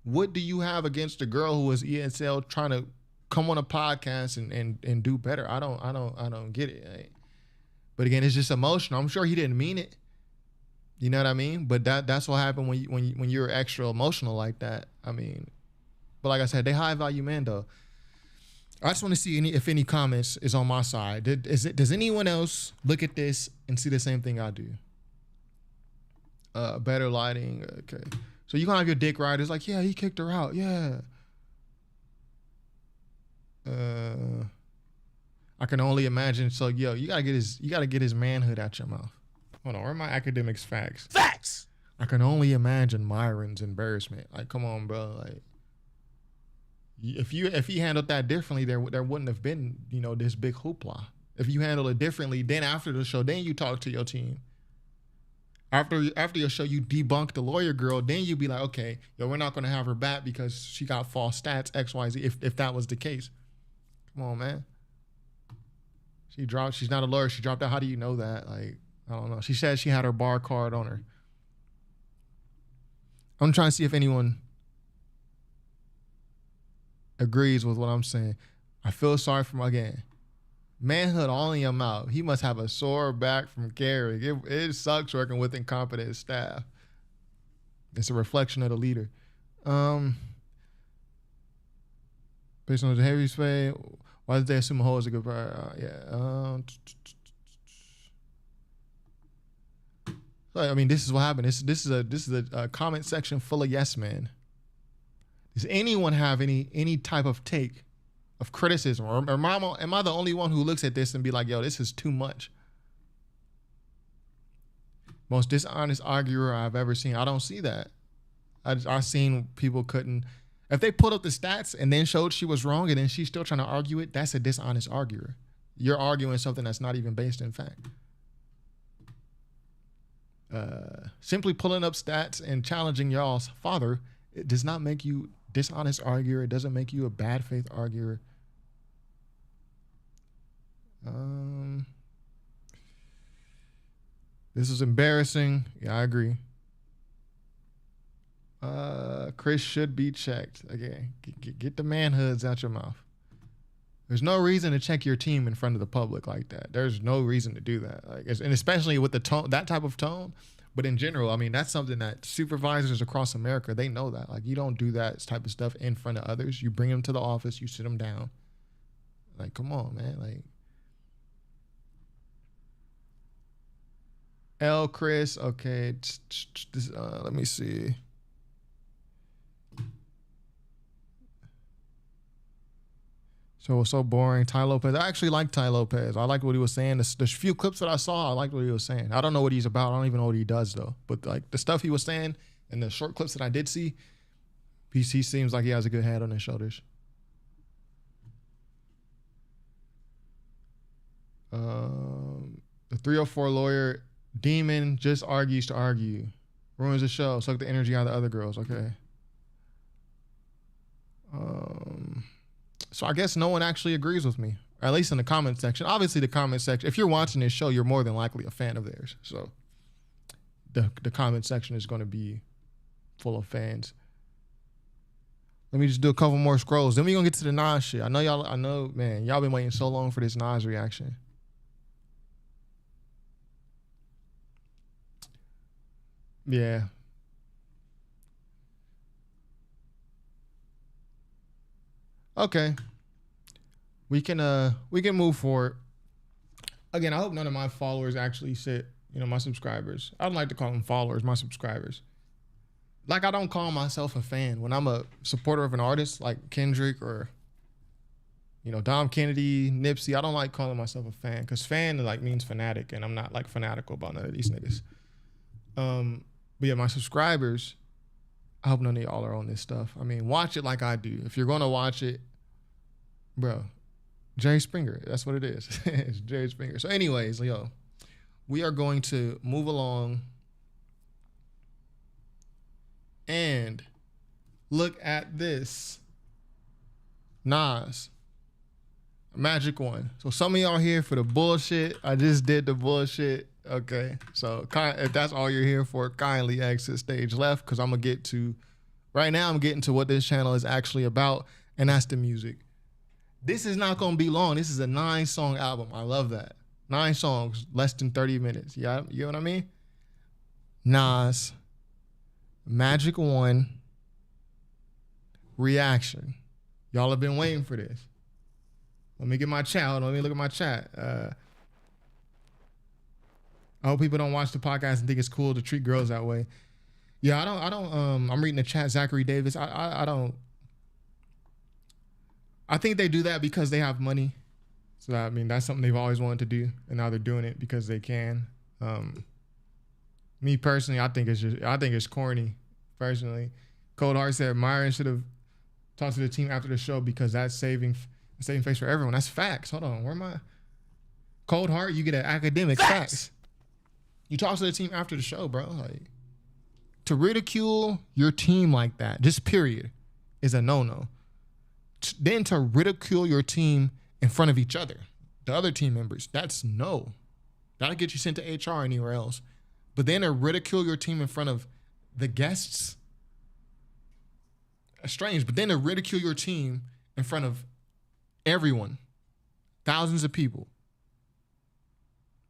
What do you have against a girl who is ESL trying to come on a podcast and do better? I don't get it. Right? But again, it's just emotional. I'm sure he didn't mean it. You know what I mean? But that's what happened when you're extra emotional like that. I mean, but like I said, they high value men though. I just want to see if any comments is on my side. Does anyone else look at this and see the same thing I do? Better lighting. Okay. So you're going to have your dick riders like, yeah, he kicked her out. Yeah. I can only imagine. So, yo, you got to get his manhood out your mouth. Hold on. Where are my academics facts? Facts! I can only imagine Myron's embarrassment. Like, come on, bro. Like, if he handled that differently, there wouldn't have been, this big hoopla. If you handle it differently, then after the show, then you talk to your team. After your show, you debunk the lawyer girl, then you be like, okay, yo, we're not gonna have her back because she got false stats, XYZ, if that was the case. Come on, man. She's not a lawyer, she dropped out. How do you know that? Like, I don't know. She said she had her bar card on her. I'm trying to see if anyone agrees with what I'm saying. I feel sorry for my game. Manhood all in your mouth. He must have a sore back from carrying. It sucks working with incompetent staff. It's a reflection of the leader. Based on the heavy spade, why did they assume a hole is a good part? I mean, this is what happened. This is a comment section full of yes men. Does anyone have any type of take of criticism, or am I the only one who looks at this and be like, yo, this is too much? Most dishonest arguer I've ever seen. I don't see that. I've seen people couldn't, if they put up the stats and then showed she was wrong and then she's still trying to argue it, that's a dishonest arguer. You're arguing something that's not even based in fact. Simply pulling up stats and challenging y'all's father, it does not make you dishonest arguer. It doesn't make you a bad faith arguer. This is embarrassing. Yeah, I agree. Chris should be checked. Again, get the manhoods out your mouth. There's no reason to check your team in front of the public like that. There's no reason to do that. Like, and especially with the tone, that type of tone. But in general, I mean, that's something that supervisors across America, they know that. Like, you don't do that type of stuff in front of others. You bring them to the office, you sit them down. Like, come on, man. Like, L. Chris, okay. Let me see. So it was so boring. Ty Lopez. I actually like Ty Lopez. I liked what he was saying. The few clips that I saw, I liked what he was saying. I don't know what he's about. I don't even know what he does though. But like the stuff he was saying and the short clips that I did see, He seems like he has a good head on his shoulders. The 304 lawyer, Demon just argues to argue. Ruins the show. Suck the energy out of the other girls. Okay. So I guess no one actually agrees with me. At least in the comment section. Obviously the comment section, if you're watching this show, you're more than likely a fan of theirs. So the comment section is going to be full of fans. Let me just do a couple more scrolls. Then we're going to get to the Nas shit. I know, man, y'all been waiting so long for this Nas reaction. Yeah. Okay. We can move forward. Again, I hope none of my followers actually my subscribers. I don't like to call them followers, my subscribers. Like, I don't call myself a fan. When I'm a supporter of an artist like Kendrick or, Dom Kennedy, Nipsey, I don't like calling myself a fan because fan means fanatic, and I'm not fanatical about none of these niggas. But yeah, my subscribers, I hope none of y'all are on this stuff. I mean, watch it like I do. If you're gonna watch it, bro, Jerry Springer, that's what it is. It's Jerry Springer. So anyways, we are going to move along and look at this. Nas Magic 1. So some of y'all here for the bullshit. I just did the bullshit. Okay. So if that's all you're here for, kindly exit stage left, because I'm getting to what this channel is actually about, and that's the music. This is not going to be long. This is a 9-song album. I love that. 9 songs, less than 30 minutes. Yeah, you know what I mean? Nas Magic 1 reaction. Y'all have been waiting for this. Let me get my chat. Let me look at my chat. I hope people don't watch the podcast and think it's cool to treat girls that way. Yeah, I don't. I'm reading the chat. Zachary Davis. I don't. I think they do that because they have money. So I mean, that's something they've always wanted to do, and now they're doing it because they can. Me personally, I think it's corny. Personally, Cold Heart said Myron should have talked to the team after the show because that's saving face for everyone. That's facts. Hold on, where am I? Cold Heart, you get an academic facts. You talk to the team after the show, bro. To ridicule your team like that, just period, is a no-no. Then to ridicule your team in front of each other, the other team members, that's no. That'll get you sent to HR anywhere else. But then to ridicule your team in front of the guests, that's strange. But then to ridicule your team in front of everyone, thousands of people,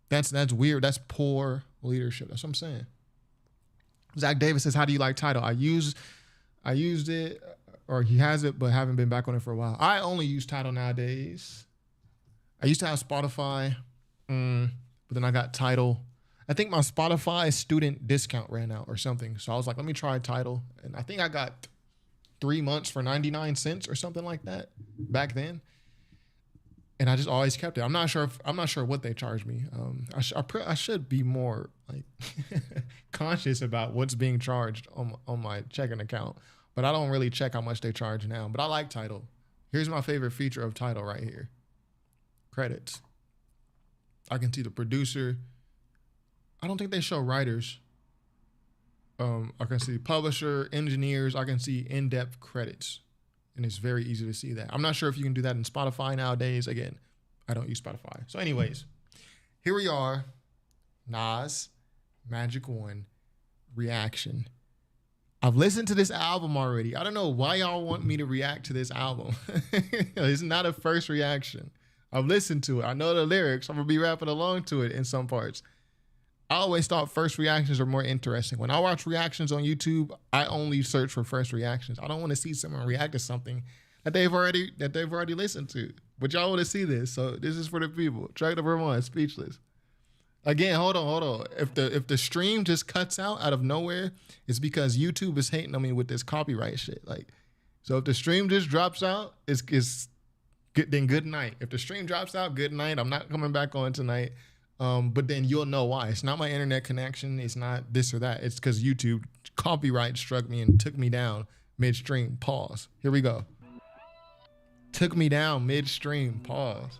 that's weird. That's poor leadership. That's what I'm saying. Zach Davis says, how do you like Tidal? I used it, or he has it, but haven't been back on it for a while. I only use Tidal nowadays. I used to have Spotify, but then I got Tidal. I think my Spotify student discount ran out or something. So I was like, let me try Tidal. And I think I got 3 months for 99 cents or something like that back then. And I just always kept it. I'm not sure what they charge me. I should be more conscious about what's being charged on my checking account. But I don't really check how much they charge now. But I like Tidal. Here's my favorite feature of Tidal right here. Credits. I can see the producer. I don't think they show writers. I can see publisher, engineers. I can see in-depth credits. And it's very easy to see that. I'm not sure if you can do that in Spotify nowadays. Again, I don't use Spotify. So anyways, here we are. Nas Magic 1 reaction. I've listened to this album already. I don't know why y'all want me to react to this album. It's not a first reaction. I've listened to it. I know the lyrics. I'm going to be rapping along to it in some parts. I always thought first reactions are more interesting. When I watch reactions on YouTube, I only search for first reactions. I don't want to see someone react to something that they've already listened to. But y'all want to see this, so this is for the people. Track number 1, Speechless. Again, hold on. If the stream just cuts out of nowhere, it's because YouTube is hating on me with this copyright shit. So if the stream just drops out, it's good. Then good night. If the stream drops out, good night. I'm not coming back on tonight. But then you'll know why. It's not my internet connection. It's not this or that. It's because YouTube copyright struck me and took me down midstream. Pause. Here we go. Took me down midstream. Pause.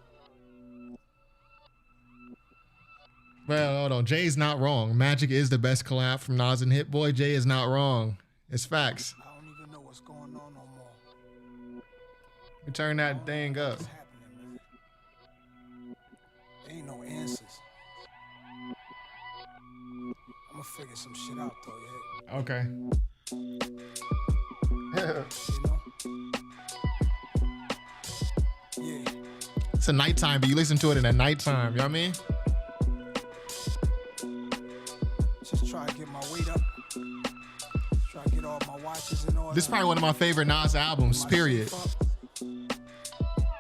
Well, hold on. Jay's not wrong. Magic is the best collab from Nas and Hit Boy. Jay is not wrong. It's facts. I don't even know what's going on no more. We turn that thing up. What's happening, man? There ain't no answers. I'm gonna figure some shit out though, yeah. Okay. Yeah. It's a nighttime, but you listen to it in the nighttime. You know what I mean? Just try to get my weight up. Try to get all my watches and all. This is probably one of my favorite Nas albums, period.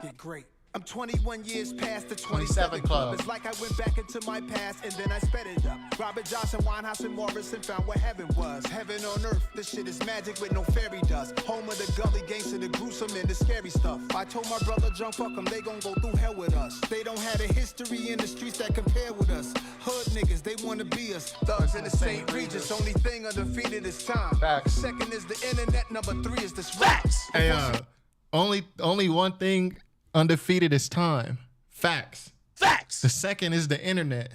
Get great. I'm 21 years past the 27 club. It's like I went back into my past and then I sped it up. Robert Johnson, Winehouse, and Morrison found what heaven was. Heaven on earth, this shit is magic with no fairy dust. Home of the gully gangster, the gruesome and the scary stuff. I told my brother, Jump, fuck them, they gon' go through hell with us. They don't have a history in the streets that compare with us. Hood niggas, they wanna be us. Thugs in the St. Regis, only thing undefeated is time. Facts. Second is the internet, number 3 is this facts. Hey, only one thing undefeated is time. Facts. Facts. The second is the internet.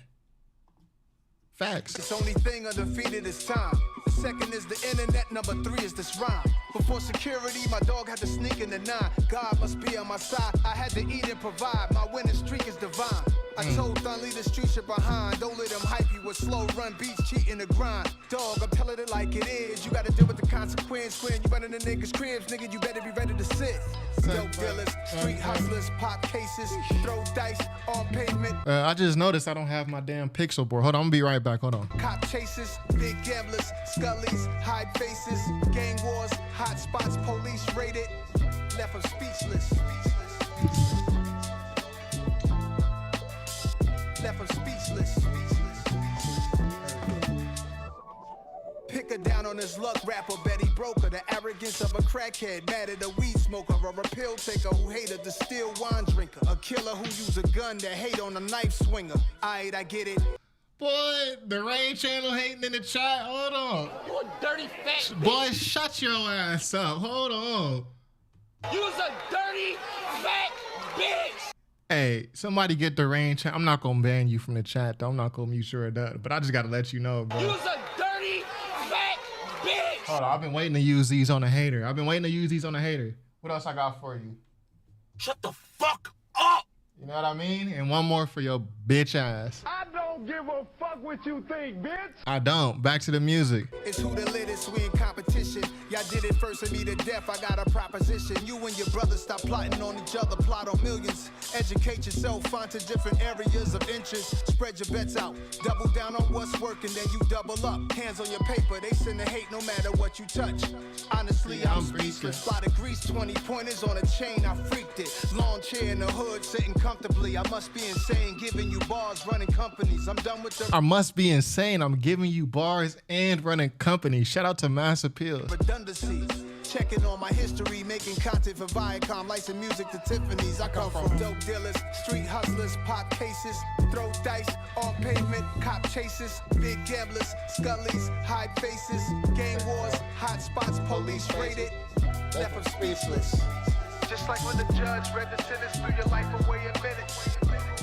Facts. It's only thing undefeated is time. The second is the internet, number 3 is this rhyme. Before security, my dog had to sneak in the 9. God must be on my side. I had to eat and provide. My winning streak is divine. I told Thun, leave the street shit behind. Don't let them hype you with slow run beats, cheating the grind. Dog, I'm telling it like it is. You gotta deal with the consequence when you running the niggas' cribs. Nigga, you better be ready to sit. Dope dealers, street hustlers, pop cases, throw dice on pavement. I just noticed I don't have my damn pixel board. Hold on, I'm gonna be right back. Hold on. Cop chases, big gamblers, scullies, hide faces, gang wars, hot spots, police raided, left them speechless. Left them speechless. Pick her down on his luck, rapper Betty Broker. The arrogance of a crackhead, mad at a weed smoker, or a pill taker who hated the still wine drinker. A killer who use a gun that hate on a knife swinger. Aight, I get it. Boy, the Rain Channel hating in the chat. Hold on. You a dirty fat bitch. Boy, shut your ass up. Hold on. You's a dirty fat bitch. Hey, somebody get the Rain Channel. I'm not gonna ban you from the chat though. I'm not gonna mute sure of that. But I just gotta let you know, bro. You's a dirty fat bitch. Hold on, I've been waiting to use these on a hater. What else I got for you? Shut the fuck up. You know what I mean? And one more for your bitch ass. I don't give a fuck what you think, bitch. I don't. Back to the music. It's who the latest, we in competition. Y'all did it first and me to death, I got a proposition. You and your brother stop plotting on each other, plot on millions. Educate yourself, find to different areas of interest. Spread your bets out, double down on what's working, then you double up. Hands on your paper, they send the hate no matter what you touch. Honestly, I'm speechless. By the grease, 20 pointers on a chain, I freaked it. Lawn chair in the hood, sitting comfortably. I must be insane, giving you bars, running companies. I'm done with the... I must be insane. I'm giving you bars and running companies. Shout out to Mass Appeal. Redundancies. Checking on my history, making content for Viacom, licensing music to Tiffany's. I come from dope dealers, street hustlers, pop cases, throw dice on pavement, cop chases, big gamblers, scullies, hide faces, gang wars, hot spots, police raided, left them speechless. Just like when the judge read the sentence, threw your life away in minutes,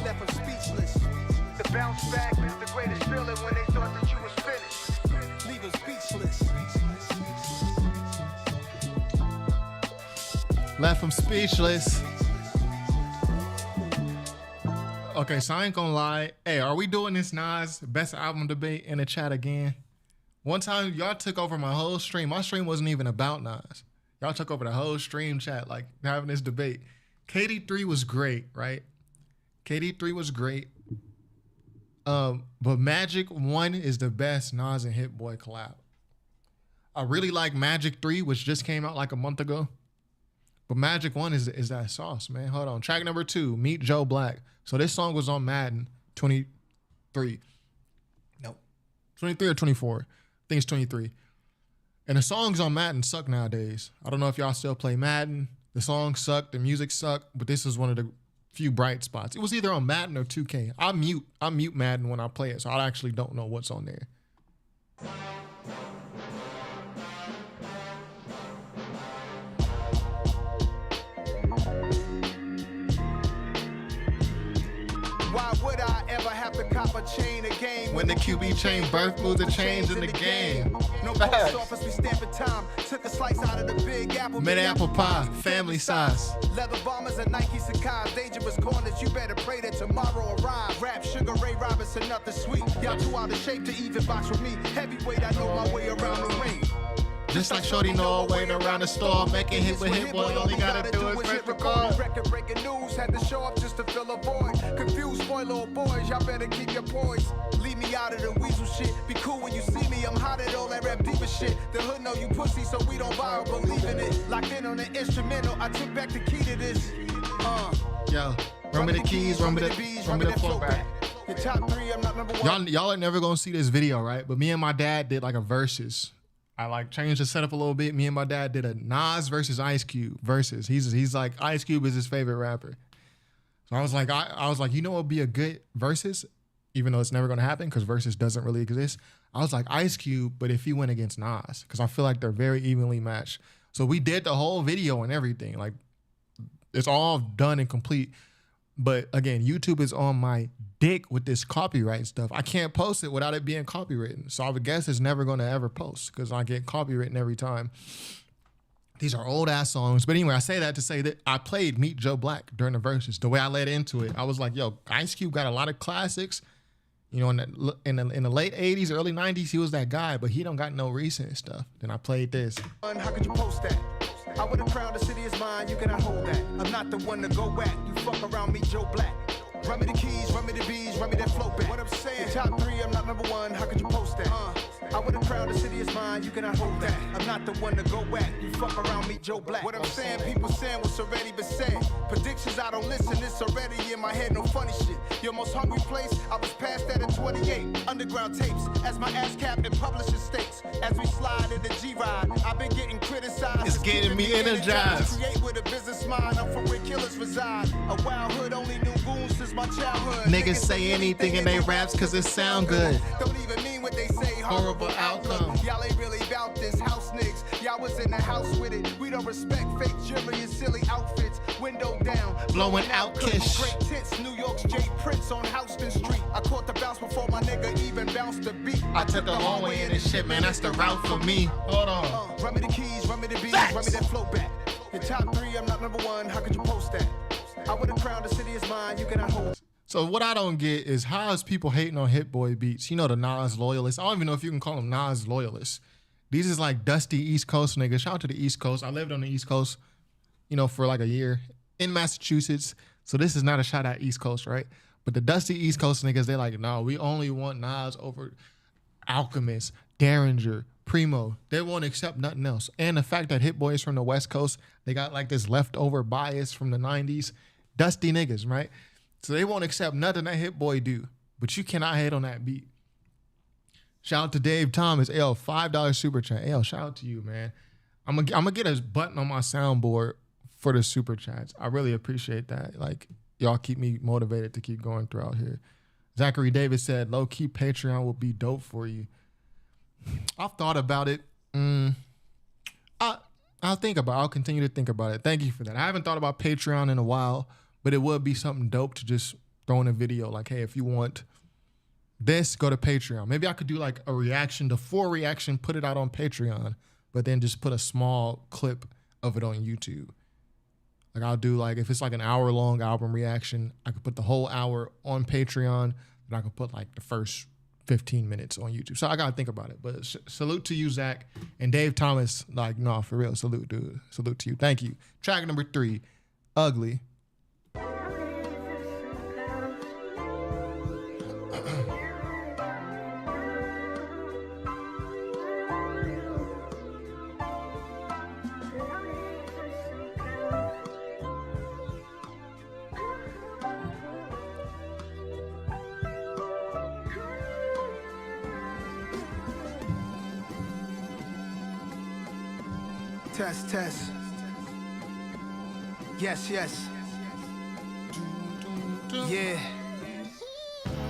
left them speechless. The bounce back is the greatest feeling when they thought that you was finished. Leave them speechless. Left him speechless. Okay, so I ain't gonna lie. Hey, are we doing this Nas best album debate in the chat again? One time, y'all took over my whole stream. My stream wasn't even about Nas. Y'all took over the whole stream chat, like having this debate. KD3 was great, right? KD3 was great. But Magic 1 is the best Nas and Hit Boy collab. I really like Magic 3, which just came out like a month ago. But Magic 1 is that sauce, man. Hold on. Track number 2, Meet Joe Black. So this song was on Madden 23. No. 23 or 24. I think it's 23. And the songs on Madden suck nowadays. I don't know if y'all still play Madden. The songs suck. The music suck. But this is one of the few bright spots. It was either on Madden or 2K. I mute Madden when I play it, so I actually don't know what's on there. Why would I ever have to cop a chain again? When the QB chain birth moves a change in the game. No post office, we stamping time. Took a slice out of the big apple. Made apple pie, family size. Leather bombers and Nike Sacai's. Dangerous corners, you better pray that tomorrow arrive. Rap, Sugar Ray Robinson, nothing sweet. Y'all too out of shape to even box with me. Heavyweight, I know my way around the ring. Just like Shorty know waiting around the store, making hit with Hit Boy, all he gotta do is press record. Record breaking news, had to show up just to fill a void. Confused boy, little boys, y'all better keep your poise. Leave me out of the weasel shit. Be cool when you see me, I'm hot at all that rap diva shit. The hood know you pussy, so we don't buy or believe in it. Locked in on the instrumental, I took back the key to this. Yo, run me the keys, run me the bees, run me the flow back. The top 3, I'm not number 1. Y'all are never gonna see this video, right? But me and my dad did like a versus. I like changed the setup a little bit. Me and my dad did a Nas versus Ice Cube versus. He's like, Ice Cube is his favorite rapper. So I was like, you know what would be a good versus, even though it's never gonna happen because versus doesn't really exist. I was like Ice Cube, but if he went against Nas, because I feel like they're very evenly matched. So we did the whole video and everything. Like it's all done and complete. But again, YouTube is on my dick with this copyright stuff. I can't post it without it being copywritten. So I would guess it's never going to ever post because I get copywritten every time. These are old ass songs. But anyway, I say that to say that I played Meet Joe Black during the verses. The way I led into it, I was like, yo, Ice Cube got a lot of classics. You know, in the late 80s, early 90s, he was that guy, but he don't got no recent stuff. Then I played this. How could you post that? I would have crowned the city is mine, you cannot hold that. I'm not the one to go at. You fuck around me, Joe Black. Run me the keys, run me the bees, run me that flow back. What I'm saying, the top 3, I'm not number 1, how could you post that? I would have crowned the city is mine, you cannot hold that. I'm not the one to go at. You fuck around me, Joe Black. What I'm saying, people saying what's already been said. Predictions, I don't listen, it's already in my head, no funny shit. Your most hungry place, I was past that at 28. Underground tapes, as my ass cap in publishing states. As we slide in the G-Ride, I've been getting criticized. It's getting me energized. Create with a business mind, I'm from where killers reside. A wild hood, only knew goons since my childhood. Niggas say anything in they raps cause it sound good. Don't even mean what they say, Horrible outcome. Y'all ain't really about this house niggas. Y'all was in the house with it. We don't respect fake jewelry and silly outfits. Window down, blowing out kiss. Great tits, New York's J. Prince on Houston Street. I caught the bounce before my nigga even bounced the beat. I took the long way in this shit, man. That's the route for me. Hold on. Run me the keys, run me the beats, run me that flow back. Your top 3, I'm not number 1. How could you post that? I would have crowned the city is mine. You cannot hold. So what I don't get is how is people hating on Hit Boy beats? You know, the Nas loyalists. I don't even know if you can call them Nas loyalists. These is like dusty East Coast niggas. Shout out to the East Coast. I lived on the East Coast, you know, for like a year in Massachusetts. So this is not a shot at East Coast, right? But the dusty East Coast niggas, they like, no, we only want Nas over Alchemist, Derringer, Primo. They won't accept nothing else. And the fact that Hit Boy is from the West Coast, they got like this leftover bias from the 90s. Dusty niggas, right? So they won't accept nothing that Hit Boy do. But you cannot hate on that beat. Shout out to Dave Thomas. L, $5 super chat. L, shout out to you, man. I'm gonna get a button on my soundboard for the super chats. I really appreciate that. Like, y'all keep me motivated to keep going throughout here. Zachary Davis said, low-key Patreon will be dope for you. I've thought about it. I'll think about it. I'll continue to think about it. Thank you for that. I haven't thought about Patreon in a while, but it would be something dope to just throw in a video like, hey, if you want this, go to Patreon. Maybe I could do like a reaction, the full reaction, put it out on Patreon, but then just put a small clip of it on YouTube. Like I'll do like, if it's like an hour-long album reaction, I could put the whole hour on Patreon, and I could put like the first 15 minutes on YouTube. So I got to think about it. But salute to you, Zach. And Dave Thomas, like, no, for real, salute, dude. Salute to you. Thank you. Track number 3, Ugly. Test, test. Yes, yes. Yeah.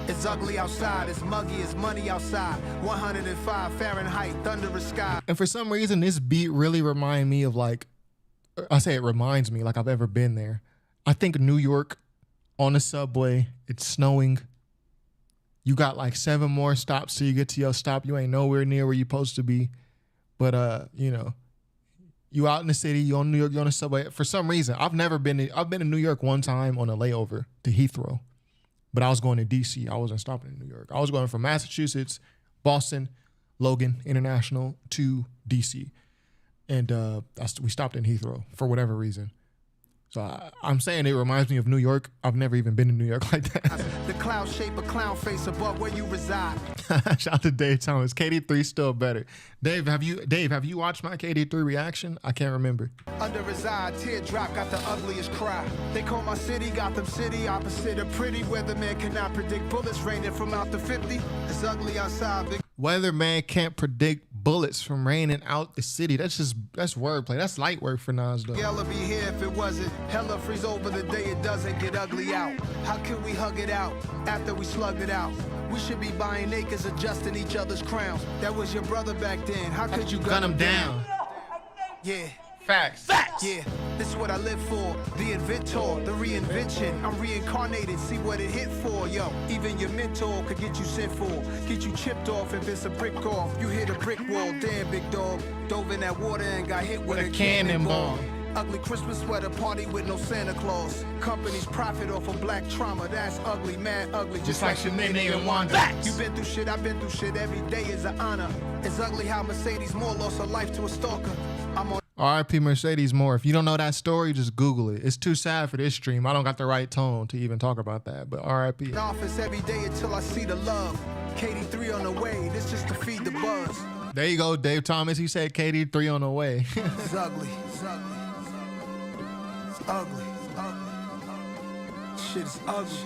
It's ugly outside, it's muggy, it's money outside. 105 Fahrenheit, thunderous sky. And for some reason, this beat really reminds me of like, I say it reminds me like I've ever been there. I think New York, on the subway. It's snowing. You got like 7 more stops till you get to your stop. You ain't nowhere near where you're supposed to be. But you know, you out in the city, you on New York, you on the subway. For some reason, I've been in New York one time on a layover to Heathrow. But I was going to DC. I wasn't stopping in New York. I was going from Massachusetts, Boston, Logan International to DC. And we stopped in Heathrow for whatever reason. So I'm saying it reminds me of New York. I've never even been to New York like that. The cloud shape a clown face above where you reside. Shout out to Dave Thomas. KD3 still better. Dave, have you watched my KD3 reaction? I can't remember. Under his eye, teardrop got the ugliest cry. They call my city Gotham City, opposite of pretty. Weatherman cannot predict bullets raining from out the 50. It's ugly outside. Big Weatherman can't predict bullets from raining out the city. That's wordplay. That's light work for Nas though. Hella be here if it wasn't. Hella freeze over the day it doesn't get ugly out. How could we hug it out after we slugged it out? We should be buying acres, adjusting each other's crowns. That was your brother back then. How could you gun him down? Yeah. Facts. Yeah, this is what I live for. The inventor, the reinvention. I'm reincarnated, see what it hit for. Yo, even your mentor could get you sent for. Get you chipped off if it's a brick off. You hit a brick wall, damn big dog. Dove in that water and got hit with a cannonball. Ugly Christmas sweater party with no Santa Claus. Companies profit off of black trauma. That's ugly, mad ugly. Just like Shemane and Wanda. You been through shit, I've been through shit. Every day is an honor. It's ugly how Mercedes Moore lost her life to a stalker. I'm on R.I.P. Mercedes Moore. If you don't know that story, just Google it. It's too sad for this stream. I don't got the right tone to even talk about that, but R.I.P. office every day until I see the love. KD3 on the way. This just to feed the buzz. There you go, Dave Thomas. He said KD3 on the way. It's ugly. It's ugly. It's ugly. It's ugly. Shit is ugly.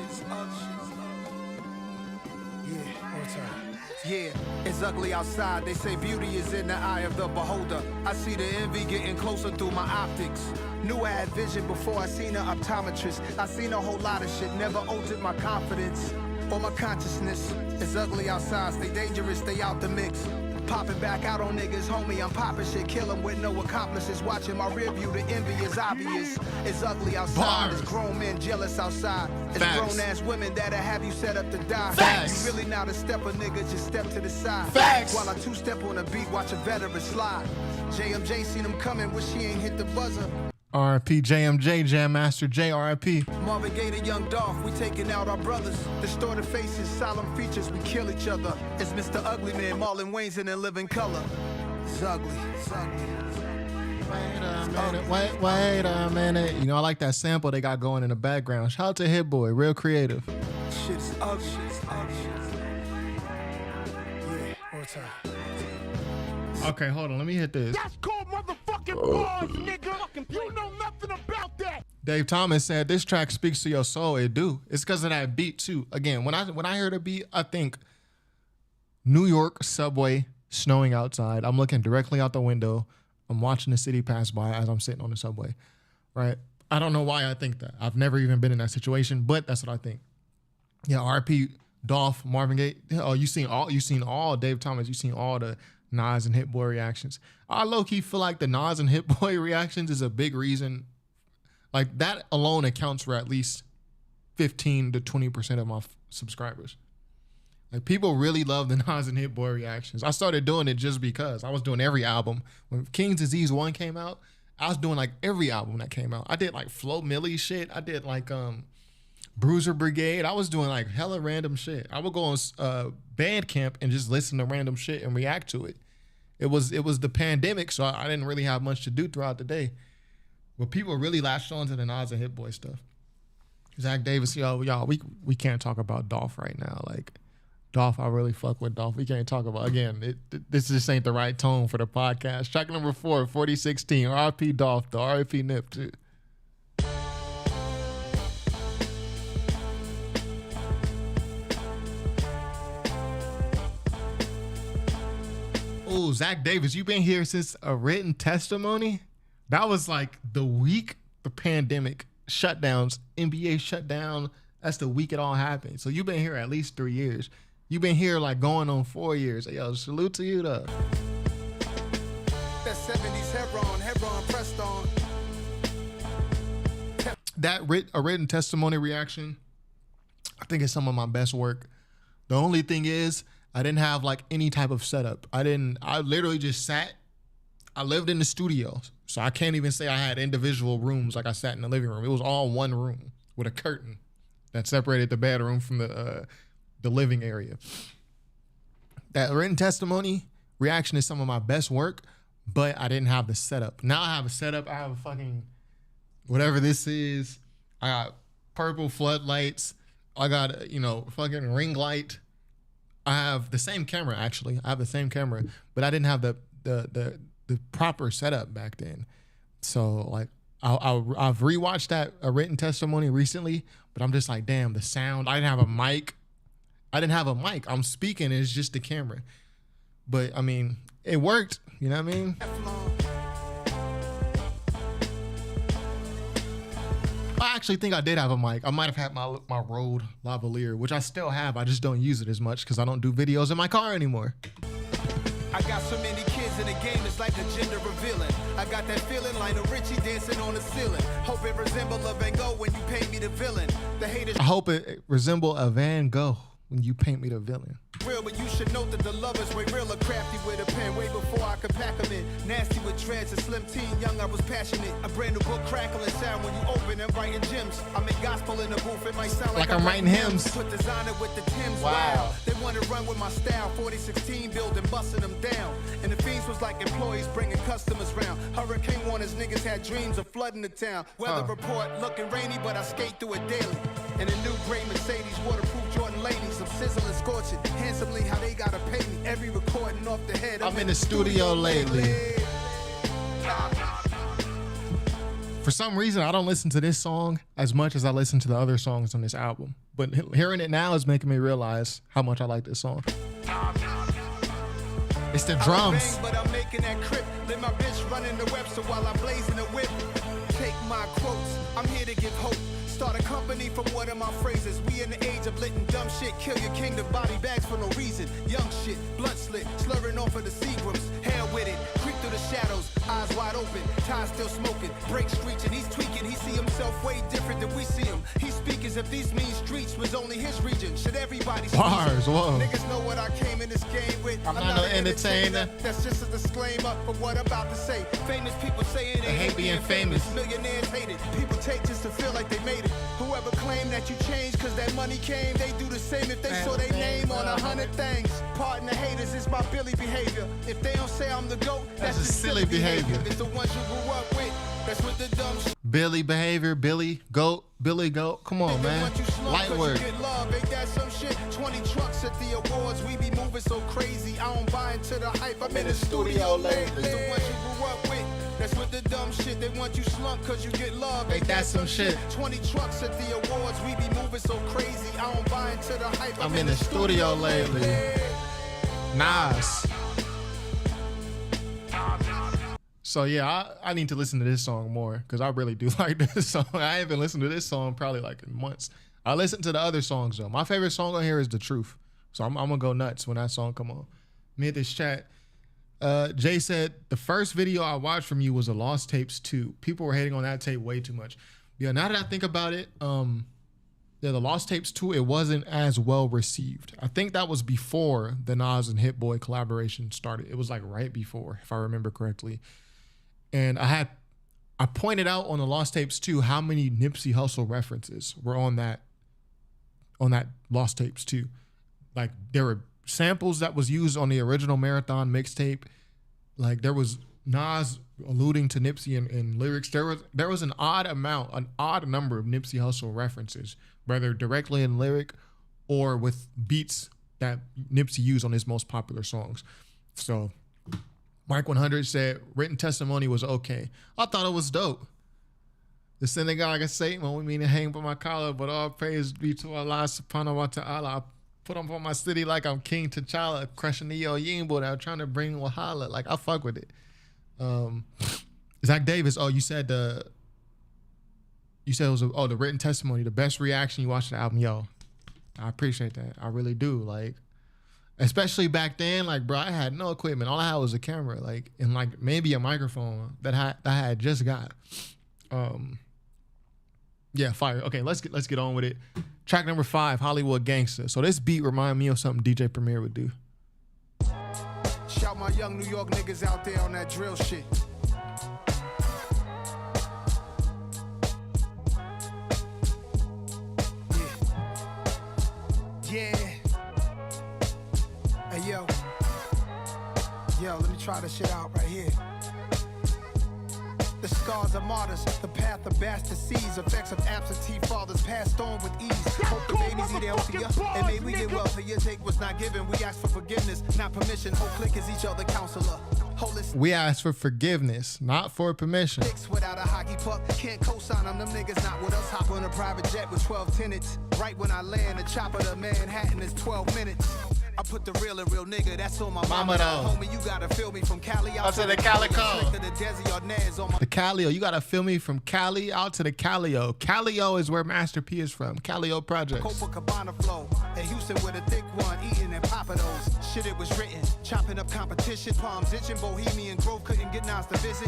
Yeah, one time. Yeah, it's ugly outside. They say beauty is in the eye of the beholder. I see the envy getting closer through my optics. Knew I had vision before I seen an optometrist. I seen a whole lot of shit, never altered my confidence or my consciousness. It's ugly outside, stay dangerous, stay out the mix. Popping back out on niggas, homie, I'm popping shit, kill them with no accomplices. Watching my rear view, the envy is obvious. It's ugly outside, It's grown men jealous outside. It's grown ass women that'll have you set up to die. You really not a stepper, nigga, just step to the side. While I two-step on the beat, watch a veteran slide. JMJ seen him coming, wish he ain't hit the buzzer. R.I.P. JMJ, Jam Master J, R.I.P. Marvin Gaye to Young Dolph, we taking out our brothers. Distorted faces, solemn features, we kill each other. It's Mr. Ugly Man, Marlon Wayne's in living color. It's ugly. It's ugly. Wait a minute. You know, I like that sample they got going in the background. Shout out to Hit Boy, real creative. Shit's ugly. Shit's ugly. Yeah, one time. Okay, hold on. Let me hit this. That's called motherfucking bars, nigga. You know nothing about that. Dave Thomas said this track speaks to your soul. It do. It's because of that beat too. Again, when I hear the beat, I think New York subway, snowing outside. I'm looking directly out the window. I'm watching the city pass by as I'm sitting on the subway. Right? I don't know why I think that. I've never even been in that situation, but that's what I think. Yeah, RP, Dolph, Marvin Gaye. Oh, you seen all Dave Thomas. You seen all the Nas and Hit Boy reactions. I low-key feel like the Nas and Hit Boy reactions is a big reason. Like, that alone accounts for at least 15 to 20% of my subscribers. Like, people really love the Nas and Hit Boy reactions. I started doing it just because. I was doing every album. When King's Disease 1 came out, I was doing, like, every album that came out. I did, like, Flo Milli shit. I did, like, Bruiser Brigade. I was doing, like, hella random shit. I would go on Bandcamp and just listen to random shit and react to it. It was the pandemic, so I didn't really have much to do throughout the day. But people really latched on to the Nas and Hit Boy stuff. Zach Davis, y'all, we can't talk about Dolph right now. Like, Dolph, I really fuck with Dolph. We can't talk about, again, this just ain't the right tone for the podcast. Track number 4, 4016, R.I.P. Dolph, the R.I.P. Nip, too. Oh, Zach Davis, you been here since a written testimony? That was like the week the pandemic shutdowns, NBA shutdown. That's the week it all happened. So you've been here at least 3 years. You've been here like going on 4 years. Hey, yo, salute to you though. That 70s Hebron pressed on. That a written testimony reaction I think it's some of my best work. The only thing is I didn't have like any type of setup. I literally just sat. I lived in the studio, so I can't even say I had individual rooms like I sat in the living room. It was all one room with a curtain that separated the bedroom from the living area. That written testimony reaction is some of my best work, but I didn't have the setup. Now I have a setup. I have a fucking whatever this is. I got purple floodlights. I got fucking ring light. I have the same camera actually. I have the same camera, but I didn't have the proper setup back then. So like I've rewatched that a written testimony recently, but I'm just like, damn, the sound. I didn't have a mic. I'm speaking. It's just the camera. But I mean, it worked. You know what I mean? I actually think I did have a mic. I might have had my Rode lavalier, which I still have. I just don't use it as much because I don't do videos in my car anymore. I got so many kids in the game, it's like a gender revealing. I got that feeling like a Richie dancing on the ceiling. Hope it resemble a Van Gogh when you paint me the villain. The haters. I hope it resemble a Van Gogh when you paint me the villain. Real, but you should note that the lovers way real or crafty with a pen way before I could pack them in. Nasty with dreads, a slim teen, young I was passionate. A brand new book crackling sound when you open and writing gems. I make gospel in the booth, it might sound like I'm writing hymns. Put designer with the Timbs, wow. They want to run with my style, 4016 building, busting them down. And the fiends was like employees bringing customers round. Hurricane warners, niggas had dreams of flooding the town. Weather report looking rainy, but I skate through it daily. And a new gray Mercedes, waterproof Jordan ladies. I'm sizzling, scorching, handsomely how they gotta pay me. Every recording off the head. I'm in the studio lately. For some reason, I don't listen to this song as much as I listen to the other songs on this album. But hearing it now is making me realize how much I like this song. It's the drums. But I'm making that crip. Let my bitch run in the Webster while I'm blazing a whip. Take my quotes. I'm here to give hope. Start a company from one of my phrases. We in the age of litting dumb shit. Kill your kingdom, body bags for no reason. Young shit, blunt slit, slurring off of the Seagrams. Hell with it, creep through the shadows, eyes wide open, tie still smoking, break screeching. He's tweaking, he see himself way different than we see him. He's speaking as if these mean streets was only his region. Should everybody see bars? Whoa. Niggas know what I came in this game with. I'm not no entertainer. That's just a disclaimer for what I'm about to say. Famous people saying they hate being famous. Millionaires hate it. People take just to feel like they made it. Whoever claim that you changed cause that money came, they do the same if they saw their name on 100 things. Pardon the haters, it's my Billy behavior. If they don't say I'm the GOAT, that's just silly behavior. It's the ones you grew up with, that's with the dumb shit. Billy behavior, Billy goat. Come on, man. Light work. Ain't that some shit? 20 trucks at the awards, we be moving so crazy. I don't buy into the hype, I'm in the studio lately. It's the ones you grew up with. That's with the dumb shit. They want you slump cause you get love. Ain't that some shit? 20 trucks at the awards. We be moving so crazy. I don't buy into the hype. I'm in the studio lately. Nas. So yeah, I need to listen to this song more because I really do like this song. I haven't listened to this song probably like in months. I listened to the other songs though. My favorite song on here is The Truth. So I'm gonna go nuts when that song come on. Me at this chat. Jay said, the first video I watched from you was the Lost Tapes 2. People were hating on that tape way too much. Yeah, now that I think about it, the Lost Tapes 2, it wasn't as well received. I think that was before the Nas and Hit Boy collaboration started. It was like right before, if I remember correctly. And I pointed out on the Lost Tapes 2 how many Nipsey Hussle references were on that Lost Tapes 2. Like there were samples that was used on the original Marathon mixtape. Like there was Nas alluding to Nipsey in lyrics. There was an odd number of Nipsey Hussle references, whether directly in lyric or with beats that Nipsey used on his most popular songs. So Mike 100 said written testimony was okay. I thought it was dope. The synagogue of Satan, when we mean to hang by my collar, but all praise be to Allah subhanahu wa ta'ala. Put on for my city like I'm King T'Challa, crushing the Yimbo that I'm trying to bring Wahala. Like, I fuck with it. Zach Davis, you said it was the written testimony, the best reaction you watched the album. Yo, I appreciate that. I really do. Like, especially back then, like, bro, I had no equipment. All I had was a camera, like, and like maybe a microphone that I had just got. Yeah, fire. Okay, let's get on with it. Track number 5, Hollywood Gangsta. So this beat remind me of something DJ Premier would do. Shout my young New York niggas out there on that drill shit. Yeah. Hey, yo. Yo, let me try this shit out right here. The scars of martyrs, the path of bastard seeds, effects of absentee fathers passed on with ease. Hope the babies eat healthier, and may we get wealthier. Take what's not given, we ask for forgiveness, not permission. Whole clique is each other counselor. We ask for forgiveness, not for permission. Without a hockey puck, can't co-sign them niggas not with us. Hop on a private jet with 12 tenants. Right when I land, the chopper to Manhattan is 12 minutes. I put the real and real nigga, that's on my mama though. Homie, you gotta feel me from Cali out to the Calico. The Calio, you gotta feel me from Cali out to the Calio. Calio is where Master P is from. Calio Projects. Copacabana flow. In Houston with a thick one, eating and popping those. Shit, it was written. Chopping up competition, palms itching. Bohemian Grove couldn't get Nas to visit.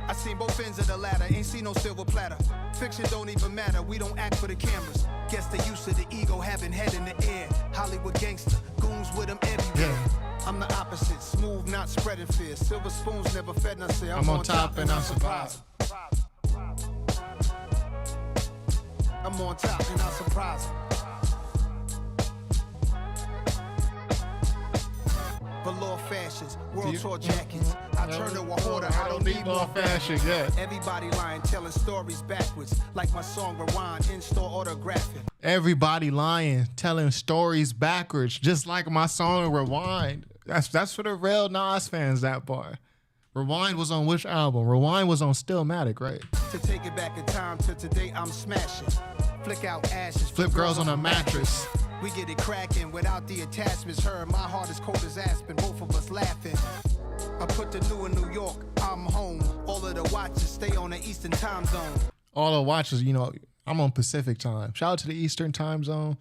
I seen both ends of the ladder, ain't seen no silver platter. Fiction don't even matter, we don't act for the cameras. Guess they used to the ego having head in the air. Hollywood gangster, goons with them everywhere. I'm the opposite, smooth, not spreading fear. Silver spoons never fed nothing. I'm on top and I'm surprised. I'm on top and I'm surprised. Velour fashions, world tour jackets. I turn to a hoarder, I don't need more fashion. Everybody lying, telling stories backwards. Like my song Rewind, in-store autographing. Everybody lying, telling stories backwards, just like my song Rewind. That's for the real Nas fans, that part. Rewind was on which album? Rewind was on Stillmatic, right? To take it back in time to today, I'm smashing. Flick out ashes. Flip girls on a mattress. We get it cracking without the attachments. Her, my heart is cold as aspen, both of us laughing. I put the new in New York, I'm home. All of the watches stay on the Eastern time zone. All the watches, you know, I'm on Pacific time. Shout out to the Eastern time zone.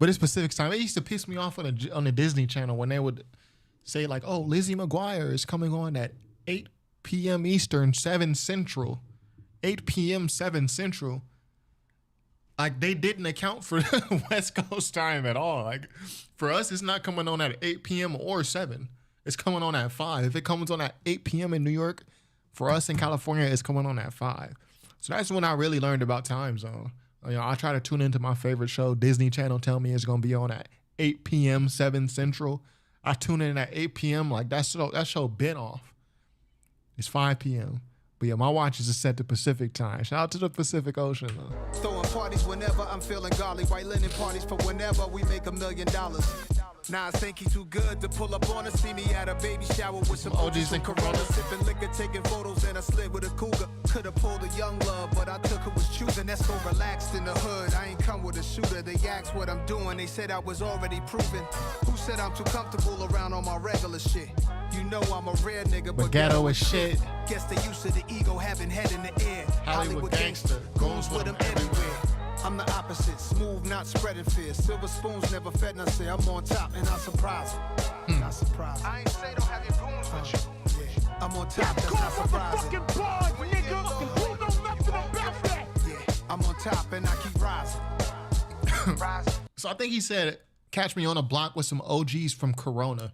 But it's Pacific time. It used to piss me off on the Disney Channel when they would say like, oh, Lizzie McGuire is coming on at 8 p.m. Eastern, 7 Central. 8 p.m., 7 Central. Like, they didn't account for West Coast time at all. Like, for us, it's not coming on at 8 p.m. or 7. It's coming on at 5. If it comes on at 8 p.m. in New York, for us in California, it's coming on at 5. So that's when I really learned about time zone. You know, I try to tune into my favorite show. Disney Channel tell me it's going to be on at 8 p.m., 7 Central. I tune in at 8 p.m. Like, that show been off. It's 5 p.m. But yeah, my watches are set to Pacific time. Shout out to the Pacific Ocean, though. Throwing parties whenever I'm feeling godly. White linen parties for whenever we make $1 million. Nas think he too good to pull up on us. See me at a baby shower with some OGs and Corona. Sipping liquor, taking photos, and I slid with a cougar. Could've pulled a young love, but I took it was choosing. That's so relaxed in the hood. I ain't come with a shooter. They asked what I'm doing. They said I was already proven. Who said I'm too comfortable around on my regular shit? You know I'm a rare nigga, but ghetto is shit. Guess they used to the ego having head in the air. Hollywood gangster goes with them everywhere. I'm the opposite, smooth, not spreading fear. Silver spoons never fed nothing. I'm on top and I'm surprised. Not surprised. I ain't say don't have your goons with you. Yeah. I'm on top, that's not surprising. Yeah, I'm on top and I keep rising. So I think he said, catch me on a block with some OGs from Corona.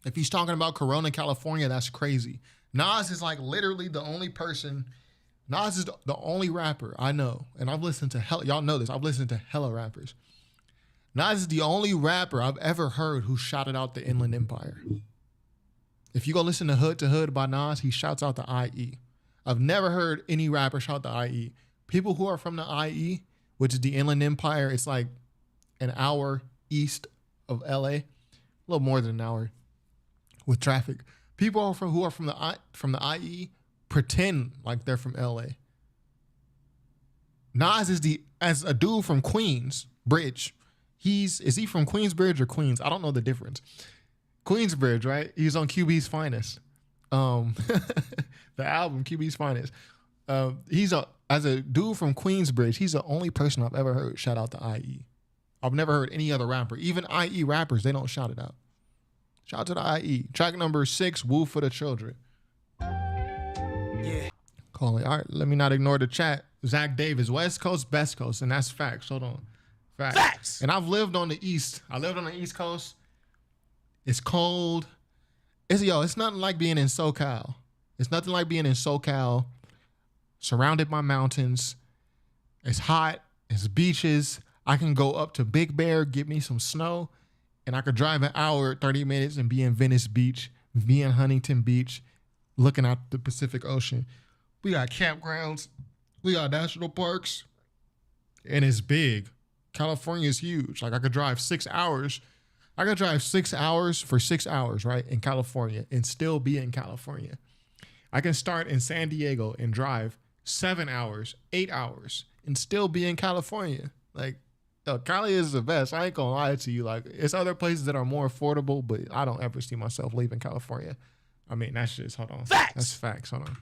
If he's talking about Corona, California, that's crazy. Nas is like literally the only person. Nas is the only rapper I know, and I've listened to y'all know this. I've listened to hella rappers. Nas is the only rapper I've ever heard who shouted out the Inland Empire. If you go listen to Hood by Nas, he shouts out the IE. I've never heard any rapper shout the IE. People who are from the IE, which is the Inland Empire, it's like an hour east of LA, a little more than an hour with traffic. People who are from the IE pretend like they're from LA. Nas is as a dude from Queens Bridge. Is he from Queensbridge or Queens? I don't know the difference. Queensbridge, right? He's on QB's Finest. The album QB's Finest. As a dude from Queensbridge, he's the only person I've ever heard shout out the IE. I've never heard any other rapper. Even IE rappers, they don't shout it out. Shout out to the IE. Track number 6, Woo for the Children. Yeah. calling. All right, let me not ignore the chat. Zach Davis, West Coast, best coast, and that's facts. Hold on. Facts. And I've lived on the East. I lived on the East Coast. It's cold. It's nothing like being in SoCal. It's nothing like being in SoCal, surrounded by mountains. It's hot. It's beaches. I can go up to Big Bear, get me some snow, and I could drive an hour, 30 minutes, and be in Venice Beach, be in Huntington Beach, looking at the Pacific Ocean. We got campgrounds. We got national parks. And it's big. California is huge. Like I could drive 6 hours. I could drive 6 hours for 6 hours, right, in California and still be in California. I can start in San Diego and drive 7 hours, 8 hours, and still be in California. Like, Cali is the best. I ain't gonna lie to you. Like, it's other places that are more affordable, but I don't ever see myself leaving California. I mean, that's just, hold on. Facts. That's facts. Hold on.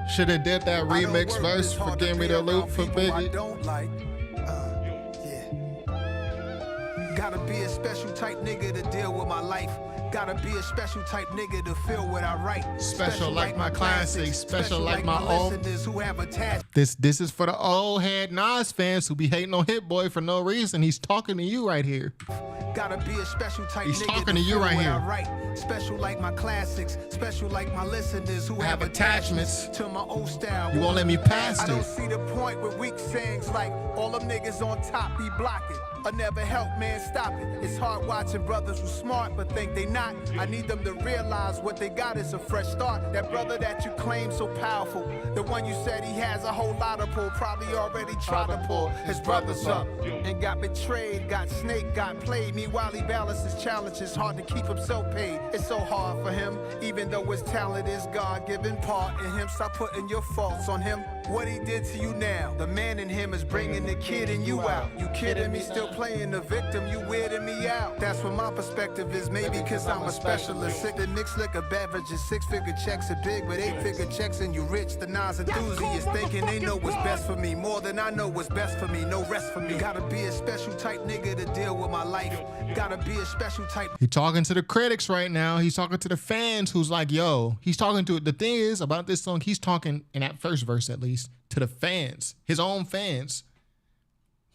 Should have did that remix verse for Give Me the Loop for Biggie. Gotta be a special type nigga to deal with my life. Gotta be a special type nigga to feel what I write. Special like my classics, special like my old. This is for the old head Nas fans who be hating on Hit Boy for no reason. He's talking to you right here. Gotta be a special type He's nigga talking to you right here. Special like my classics, special like my listeners who have attachments to my old style. You won't let me pass it. I don't see the point with weak sayings like all them niggas on top be blocking. I never help, man, stop it. It's hard watching brothers who smart but think they not. I need them to realize what they got is a fresh start. That brother that you claim so powerful, the one you said he has a whole lot of pull, probably already tried to pull his brothers up and got betrayed, got snaked, got played. Meanwhile, he balances challenges, hard to keep himself paid. It's so hard for him, even though his talent is God-given part in him. Stop putting your faults on him. What he did to you now, the man in him is bringing the kid in you out. You kidding me? Still playing the victim, you weirding me out. That's what my perspective is, maybe cause I'm a specialist. Sick the Knicks liquor beverages, 6-figure checks are big, but 8-figure checks and you rich. The Nas enthusiasts thinking they know what's best for me, more than I know what's best for me. No rest for me. Gotta be a special type nigga to deal with my life. Gotta be a special type. He talking to the critics right now. He's talking to the fans who's like, yo, he's talking to, the thing is about this song, he's talking in that first verse at least to the fans, his own fans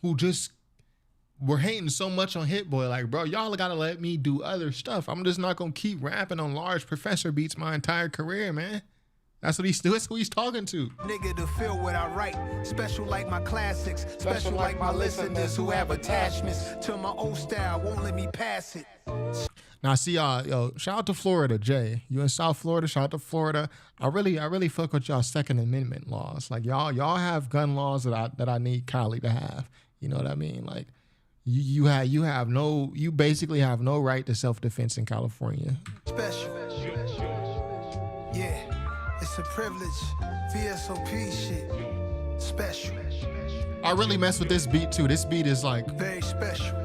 who just were hating so much on Hit Boy. Like, bro, y'all gotta let me do other stuff. I'm just not gonna keep rapping on Large Professor beats my entire career, man. That's what he's doing. That's who he's talking to. Nigga to feel what I write. Special like my classics. Special like my listeners who have attachments to my old style. Won't let me pass it. Now, see y'all, yo, shout out to Florida, Jay. You in South Florida, shout out to Florida. I really fuck with y'all Second Amendment laws. Like y'all have gun laws that I need Cali to have. You know what I mean? Like you basically have no right to self-defense in California. Special. Yeah. It's a privilege. VSOP shit. Special. I really mess with this beat too. This beat is like very special.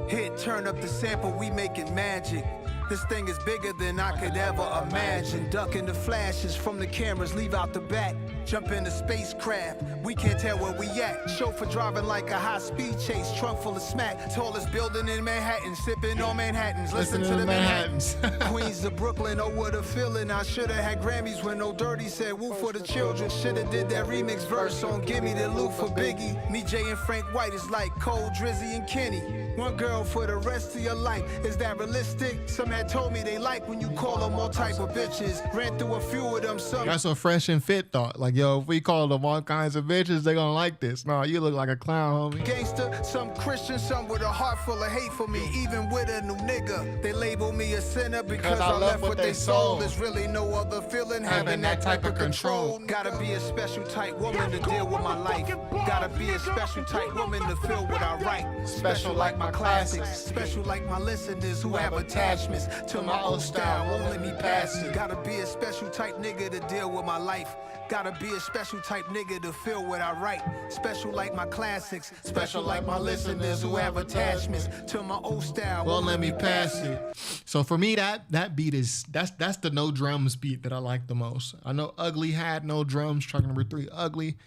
Hit, turn up the sample, we making magic. This thing is bigger than I could ever imagine. Ducking the flashes from the cameras, leave out the back. Jump in the spacecraft, we can't tell where we at. Chauffeur driving like a high-speed chase, trunk full of smack. Tallest building in Manhattan, sipping on Manhattans. Listen to the Manhattans. Queens of Brooklyn, oh what a feeling. I should've had Grammys when No Dirty said woo for the children. Should've did that remix verse on Give Me the Loot for Biggie. Me, Jay, and Frank White is like Cole, Drizzy, and Kenny. One girl for the rest of your life, is that realistic? Some had told me they like when you call them all type of bitches. Ran through a few of them. That's what Fresh and Fit thought. Like, yo, if we call them all kinds of bitches, they gonna like this. No, you look like a clown, homie. Gangster, some Christian, some with a heart full of hate for me. Even with a new nigga, they label me a sinner because I left what they sold. There's really no other feeling having that type of control. Gotta be a special type woman to deal with my life. Gotta be a special type woman to feel what I write. Special like my classics, special like my listeners who have attachments to my old style. Won't let me pass it. Gotta be a special type nigga to deal with my life. Gotta be a special type nigga to feel what I write. Special like my classics, special like my listeners who have attachments to my old style. Won't let me pass it. So for me, that beat is that's the no drums beat that I like the most. I know Ugly had no drums. Track number 3, Ugly,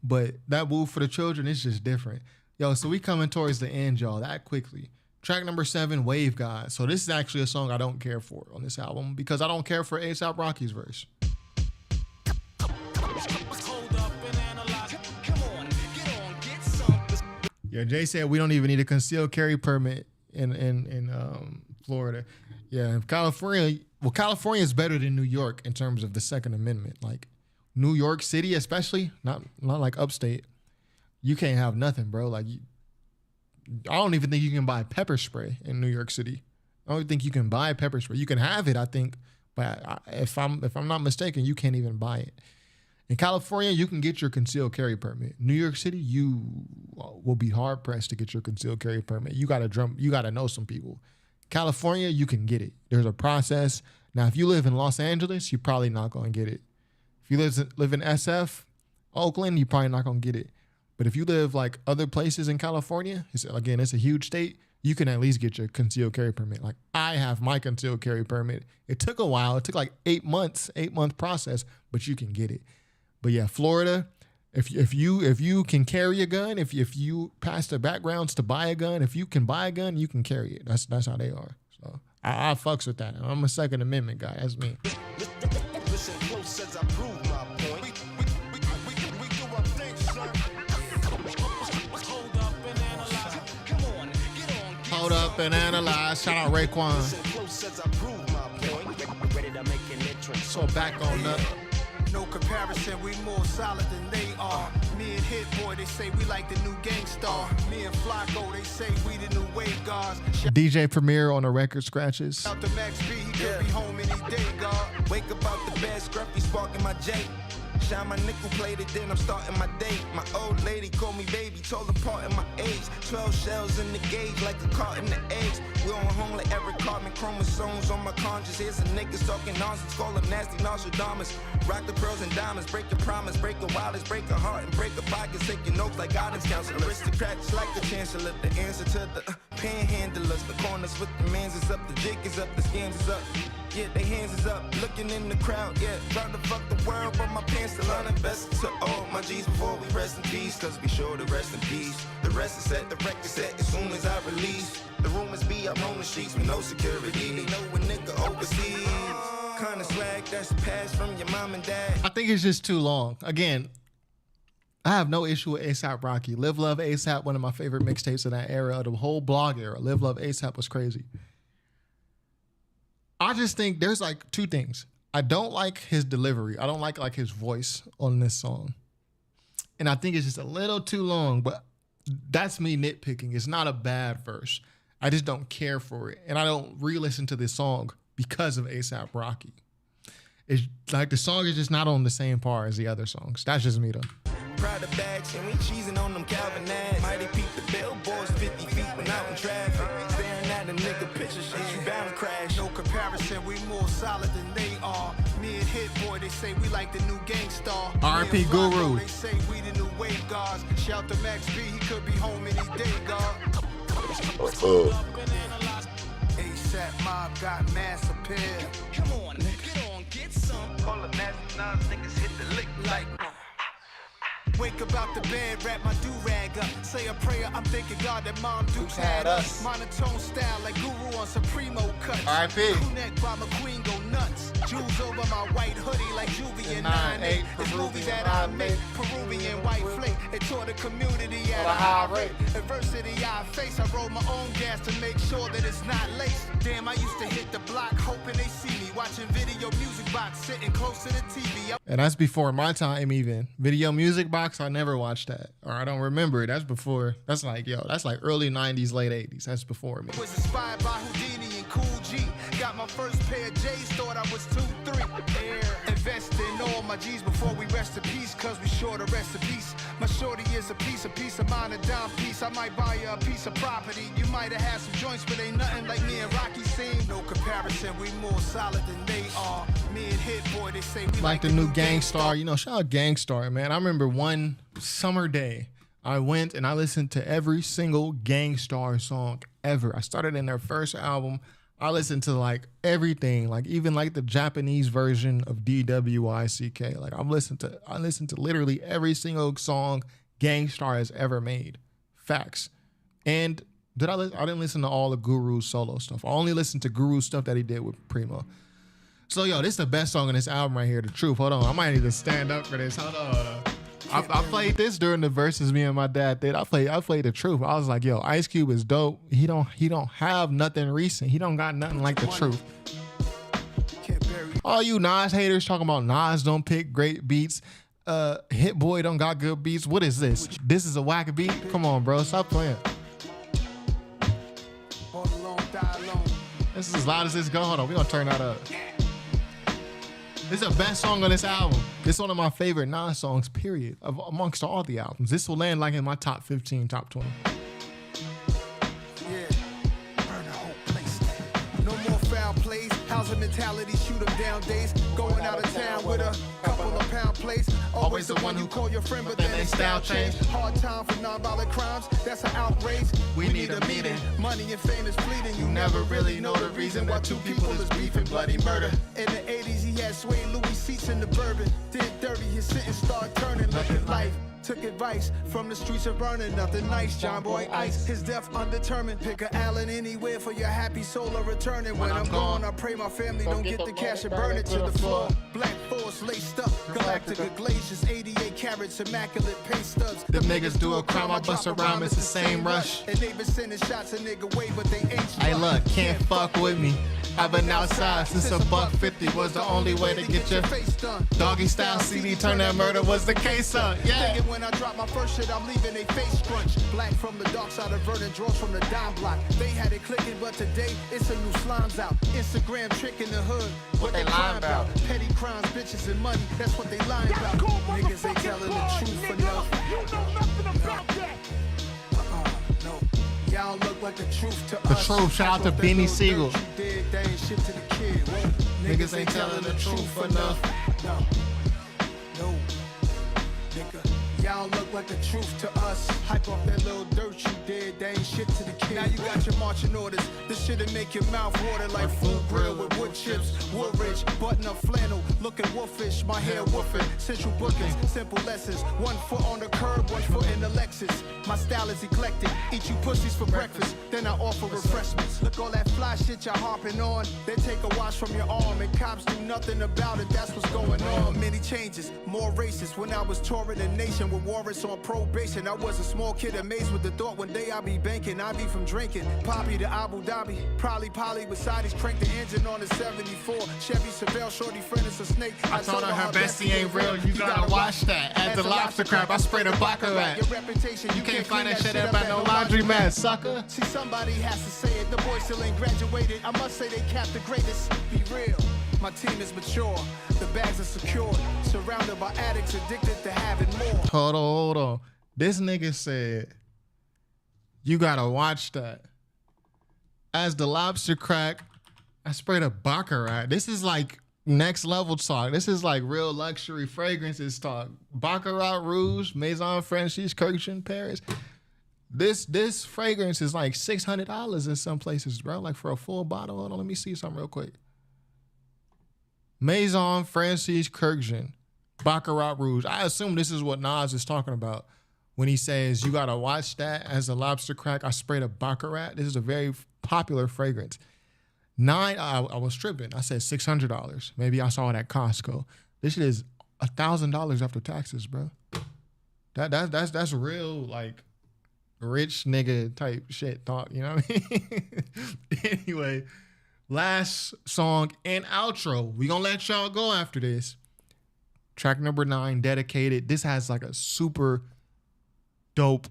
but that Woo for the Children is just different. Yo, so we coming towards the end, y'all, that quickly. Track number 7, Wave God. So this is actually a song I don't care for on this album because I don't care for A$AP Rocky's verse. Yeah, Jay said we don't even need a concealed carry permit in Florida. Yeah, California is better than New York in terms of the Second Amendment. Like New York City, especially, not like upstate, you can't have nothing, bro. Like I don't even think you can buy pepper spray in New York City. I don't think you can buy pepper spray. You can have it, I think, but if I'm not mistaken, you can't even buy it. In California, you can get your concealed carry permit. New York City, you will be hard pressed to get your concealed carry permit. You gotta know some people. California, you can get it. There's a process. Now, if you live in Los Angeles, you're probably not gonna get it. If you live in SF, Oakland, you're probably not gonna get it. But if you live like other places in California, it's a huge state, you can at least get your concealed carry permit. Like I have my concealed carry permit. It took a while. It took like 8 months, 8-month process, but you can get it. But yeah, Florida, if you can carry a gun, if you pass the backgrounds to buy a gun, if you can buy a gun, you can carry it. That's how they are. So I fucks with that. I'm a Second Amendment guy. That's me. Listen close as I prove my point. We do our thing, sir. Hold up and analyze. Shout out Raekwon. Listen close as I prove my point. Ready to make an entrance. So back on up. No comparison, we more solid than they are. Me and Hit Boy, they say we like the new Gangstar. Me and Flacco, they say we the new wave guards. DJ Premier on the record scratches. Out to Max B, he could be home any day, God. Wake up out the bed, scruffy sparking my J. Shine my nickel plated, then I'm starting my day. My old lady called me baby, told her part in my age. 12 shells in the gauge, like a carton of eggs. We on home like every carbon chromosomes on my conscience. Here's some niggas talking nonsense, call them nasty Nostradamus. Rock the pearls and diamonds, break your promise, break your wildest, break a heart and break a pocket. Take your notes like guidance counselor. Aristocrats like the chancellor, the answer to the panhandlers. The corners with the mans is up, the jig is up, the scams is up. Yeah, they hands is up, looking in the crowd, yeah. Trying to fuck the world, but my pants still uninvested. To all my G's before we rest in peace, cause we sure to rest in peace. The rest is set, the record set as soon as I release. The rumors be up on the streets with no security. They know a nigga overseas. Kinda swag that's passed from your mom and dad. I think it's just too long. Again, I have no issue with A$AP Rocky. Live Love A$AP, one of my favorite mixtapes of that era, the whole blog era. Live Love A$AP was crazy. I just think there's like two things. I don't like his delivery. I don't like his voice on this song. And I think it's just a little too long, but that's me nitpicking. It's not a bad verse. I just don't care for it. And I don't re-listen to this song because of A$AP Rocky. It's like the song is just not on the same par as the other songs. That's just me though. Proud of bags and we cheesing on them Calvin ads. Mighty peep the billboards 50 feet when out in traffic. Staring at a nigga picture shit, you bound to crash. No comparison, we more solid than they are. Me and Hit Boy, they say we like the new Gangstar. RP Guru. They say we the new wave guards. Shout to Max B, he could be home any day, God. A$AP Mob got mass appeal. Come on, get some. Call the nasty Nas, niggas hit the lick like. Wake up out the bed, wrap my do-rag up. Say a prayer, I'm thanking God that Mom Dukes had us. Monotone style like Guru on Supremo cuts. R.I.P. Crew-neck by McQueen go nuts. Jewels over my white hoodie like Juvie and 9-8. This movie that I make, Peruvian white flake. It taught the community at a high rate. Adversity I face, I roll my own gas to make sure that it's not laced. Damn, I used to hit the block hoping they see me. Watching video music box, sitting close to the TV. And that's before my time even. Video music box, I never watched that. Or I don't remember it. That's before. That's like early 90s, late 80s. That's before me. Was inspired by Houdini and Cool G. Got my first pair of J's, thought I was 2-3. Air. Invest in all my G's before we rest in peace, cause we sure to rest in peace. My shorty is a piece of mind, a dime piece. I might buy you a piece of property. You might have had some joints, but ain't nothing like me and Rocky seen. No comparison, we more solid than they are. Me and Hit Boy, they say we like the new Gangstar. You know, shout out Gangstar, man. I remember one summer day, I went and I listened to every single Gangstar song ever. I started in their first album. I listened to like everything, like even like the Japanese version of DWICK. Like I listened to literally every single song Gangstar has ever made. Facts. And I didn't listen to all the Guru's solo stuff. I only listened to Guru's stuff that he did with Primo. So, yo, this is the best song on this album right here, The Truth. Hold on. I might need to stand up for this. Hold on. I played this during the verses me and my dad did. I played The Truth. I was like, yo, Ice Cube is dope. He don't have nothing recent. He don't got nothing like The Truth. All you Nas haters talking about Nas don't pick great beats. Hit Boy don't got good beats. What is this? This is a whack beat? Come on, bro. Stop playing. This is as loud as this go. Hold on. We're going to turn that up. This is the best song on this album. This is one of my favorite Nas songs, period, amongst all the albums. This will land like in my top 15, top 20. Plays, housing mentality, shoot them down days. Going out of town with a couple of pound plays. Always the one who call your friend, but then they style change. Hard time for non-violent crimes, that's an outrage. We need a meeting. Money and fame is fleeting. You never really know the reason why two people is beefing. Bloody murder. In the 80s, he had suede Louis seats in the bourbon. Did dirty, his sentence started turning. Look at life. Took advice from the streets of burning, nothing nice. John Boy Ice, his death undetermined. Pick a Allen anywhere for your happy soul of returning. When I'm gone, I pray my family don't get the cash and burn it to the floor. Black Force laced up, Galactica glaciers, 88 carats, immaculate paste stubs. Them niggas do a crime, I bust around, it's the same rush. And they been sending shots a nigga way, but they ain't struck. Hey look, can't fuck with me. I've been outside since $1.50 was the only way to get your face done. Doggy style CD, turn that murder was the case up. Yeah. When I drop my first shit, I'm leaving a face crunch. Black from the dark side of Vernon, draws from the dime block. They had it clicking, but today it's a new slimes out. Instagram trick in the hood, what they lying about. Petty crimes, bitches, and money, that's what they lying about. Niggas ain't telling the truth enough. You know nothing about that. No. Y'all look like the truth to The us. Truth, shout out to Beanie Siegel. They ain't shit to the kid. Whoa. Niggas ain't telling the truth enough. No. Nigga. Y'all look like the truth to us. Hype off that little dirt you did, they ain't shit to the kid. Now you got your marching orders. This shit'll make your mouth water like food grill with wood chips. Woodridge, button up flannel, looking wolfish. My hair woofing, central bookings, simple lessons. 1 foot on the curb, 1 foot in the Lexus. My style is eclectic. Eat you pussies for breakfast, then I offer refreshments. Look all that fly shit y'all harping on. They take a wash from your arm and cops do nothing about it. That's what's going on. Many changes, more racist. When I was touring the nation with warrants on probation, I was a small kid amazed with the thought one day I'll be banking. I be from drinking Poppy to Abu Dhabi, probably Polly beside his crank the engine on the 74 Chevy Chevelle. Shorty friend is a snake. I told her her bestie ain't real. You gotta watch that. At the lobster crab, I sprayed a baccarat. Your reputation, you can't find that shit up at no laundry mat, sucker. See, somebody has to say it. The boy still ain't graduated. I must say they capped the greatest. Be real. My team is mature. The bags are secured. Surrounded by addicts addicted to having more. Hold on. This nigga said, you gotta watch that. As the lobster crack, I sprayed a baccarat. This is like next level talk. This is like real luxury fragrances talk. Baccarat Rouge, Maison Franchise, Kirchen, Paris. This fragrance is like $600 in some places, bro. Like for a full bottle. Hold on, let me see something real quick. Maison Franchise Kirchen, Baccarat Rouge. I assume this is what Nas is talking about when he says, you gotta watch that. As a lobster crack, I sprayed a baccarat. This is a very popular fragrance. I was tripping. I said $600. Maybe I saw it at Costco. This shit is $1,000 after taxes, bro. That's real, like, rich nigga type shit talk, you know what I mean? Anyway, last song and outro. We gonna let y'all go after this. Track number 9, Dedicated. This has like a super dope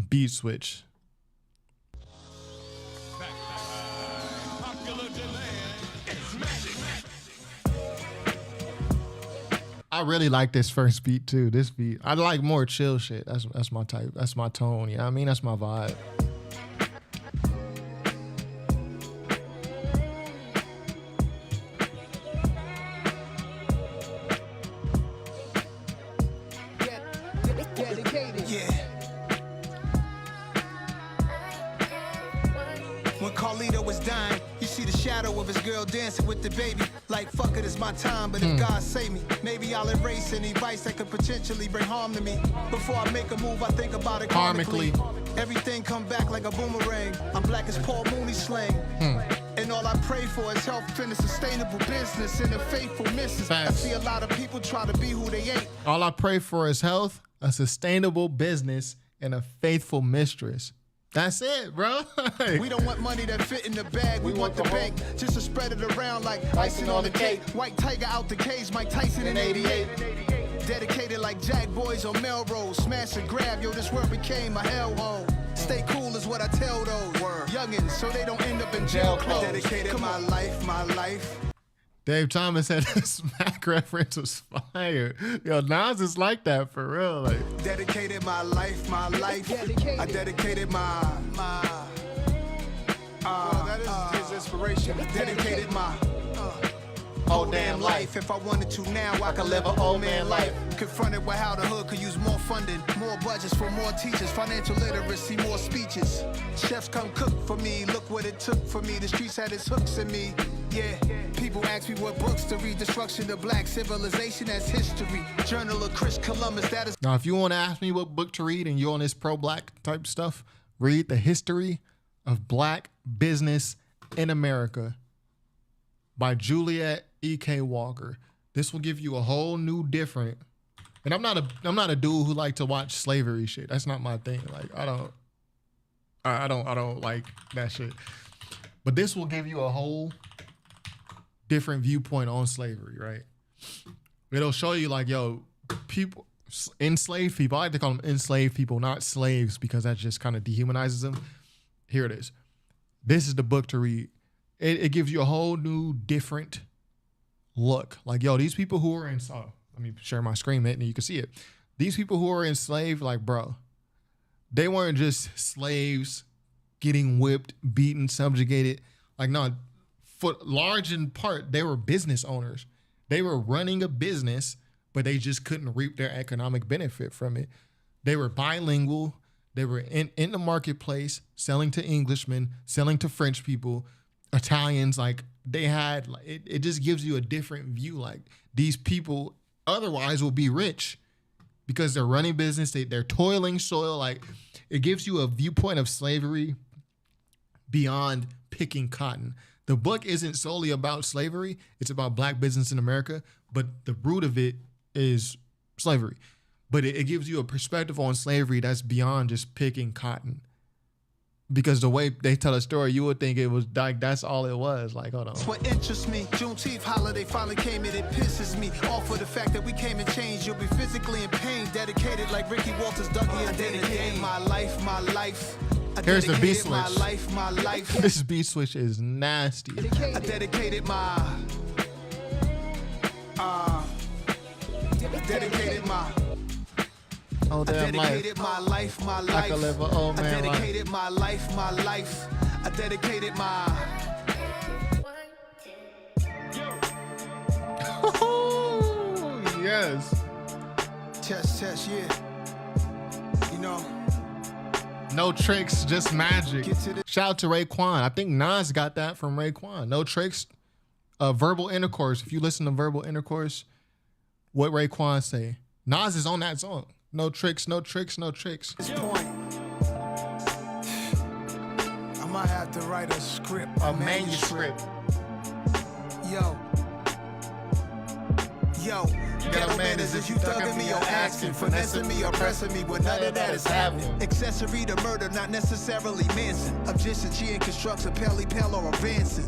beat switch. I really like this first beat too. This beat, I like more chill shit. That's my type. That's my tone. You know what I mean? That's my vibe. Dedicated. Yeah. When Carlito was dying, you see the shadow of his girl dancing with the baby. Like, fuck it, it's my time, but if God save me, maybe I'll erase any vice that could potentially bring harm to me. Before I make a move, I think about it karmically. Everything come back like a boomerang. I'm black as Paul Mooney slang. And all I pray for is health and a sustainable business and a faithful missus. I see a lot of people try to be who they ain't. All I pray for is health, a sustainable business, and a faithful mistress. That's it, bro. We don't want money that fit in the bag. We want the bank just to spread it around like icing on the cake. White Tiger out the cage, Mike Tyson in 88. Dedicated like Jack Boys on Melrose. Smash and grab, yo, this world became a hellhole. Stay cool is what I tell those youngins so they don't end up in jail clothes. Dedicated my life. Dave Thomas said the smack reference was fire. Yo, Nas is like that for real. Like, dedicated my life. I dedicated my that is his inspiration. Dedicated my whole damn life. If I wanted to now, I could live an old man life. Confronted with how the hood could use more funding, more budgets for more teachers, financial literacy, more speeches. Chefs come cook for me, look what it took for me. The streets had its hooks in me. Yeah, people ask me what books to read. Destruction of black civilization as history. Journal of Chris Columbus, that is. Now, if you want to ask me what book to read and you're on this pro-black type stuff, read The History of Black Business in America by Juliet E.K. Walker. This will give you a whole new different. And I'm not a dude who like to watch slavery shit. That's not my thing. Like I don't like that shit. But this will give you a whole different viewpoint on slavery, right? It'll show you like, yo, people, enslaved people. I like to call them enslaved people, not slaves, because that just kind of dehumanizes them. Here it is. This is the book to read. It gives you a whole new different look. Like, yo, these people who are in, oh, let me share my screen, man, and you can see it. These people who are enslaved, like, bro, they weren't just slaves getting whipped, beaten, subjugated. Like, no, for large in part, they were business owners. They were running a business, but they just couldn't reap their economic benefit from it. They were bilingual. They were in the marketplace, selling to Englishmen, selling to French people, Italians. Like, they had, like, it just gives you a different view. Like, these people otherwise will be rich because they're running business. They're toiling soil. Like, it gives you a viewpoint of slavery beyond picking cotton. The book isn't solely about slavery. It's about black business in America, but the root of it is slavery. But it gives you a perspective on slavery that's beyond just picking cotton. Because the way they tell a story, you would think it was like that's all it was. Like, hold on. That's what interests me. Juneteenth holiday finally came and it pisses me off for the fact that we came and changed. You'll be physically in pain. Dedicated like Ricky Walters, Dougie, and dedicated my life. Here's the beat switch. My life. This beat switch is nasty. I dedicated my oh, damn, I dedicated my life. I could live an old man I dedicated my life. I dedicated my. Yes. Test, yeah. You know. No tricks, just magic. Shout out to Raekwon. I think Nas got that from Raekwon. No tricks, verbal intercourse. If you listen to verbal intercourse, what Raekwon say? Nas is on that song. No tricks, no tricks, no tricks. This point, I might have to write a script. A manuscript. Yo, ghetto manners is you thugging me or asking, finessing me or pressing me, but none of that is happening. Accessory to murder, not necessarily Manson. Objection, she ain't constructs a Pelly Pell or advancing.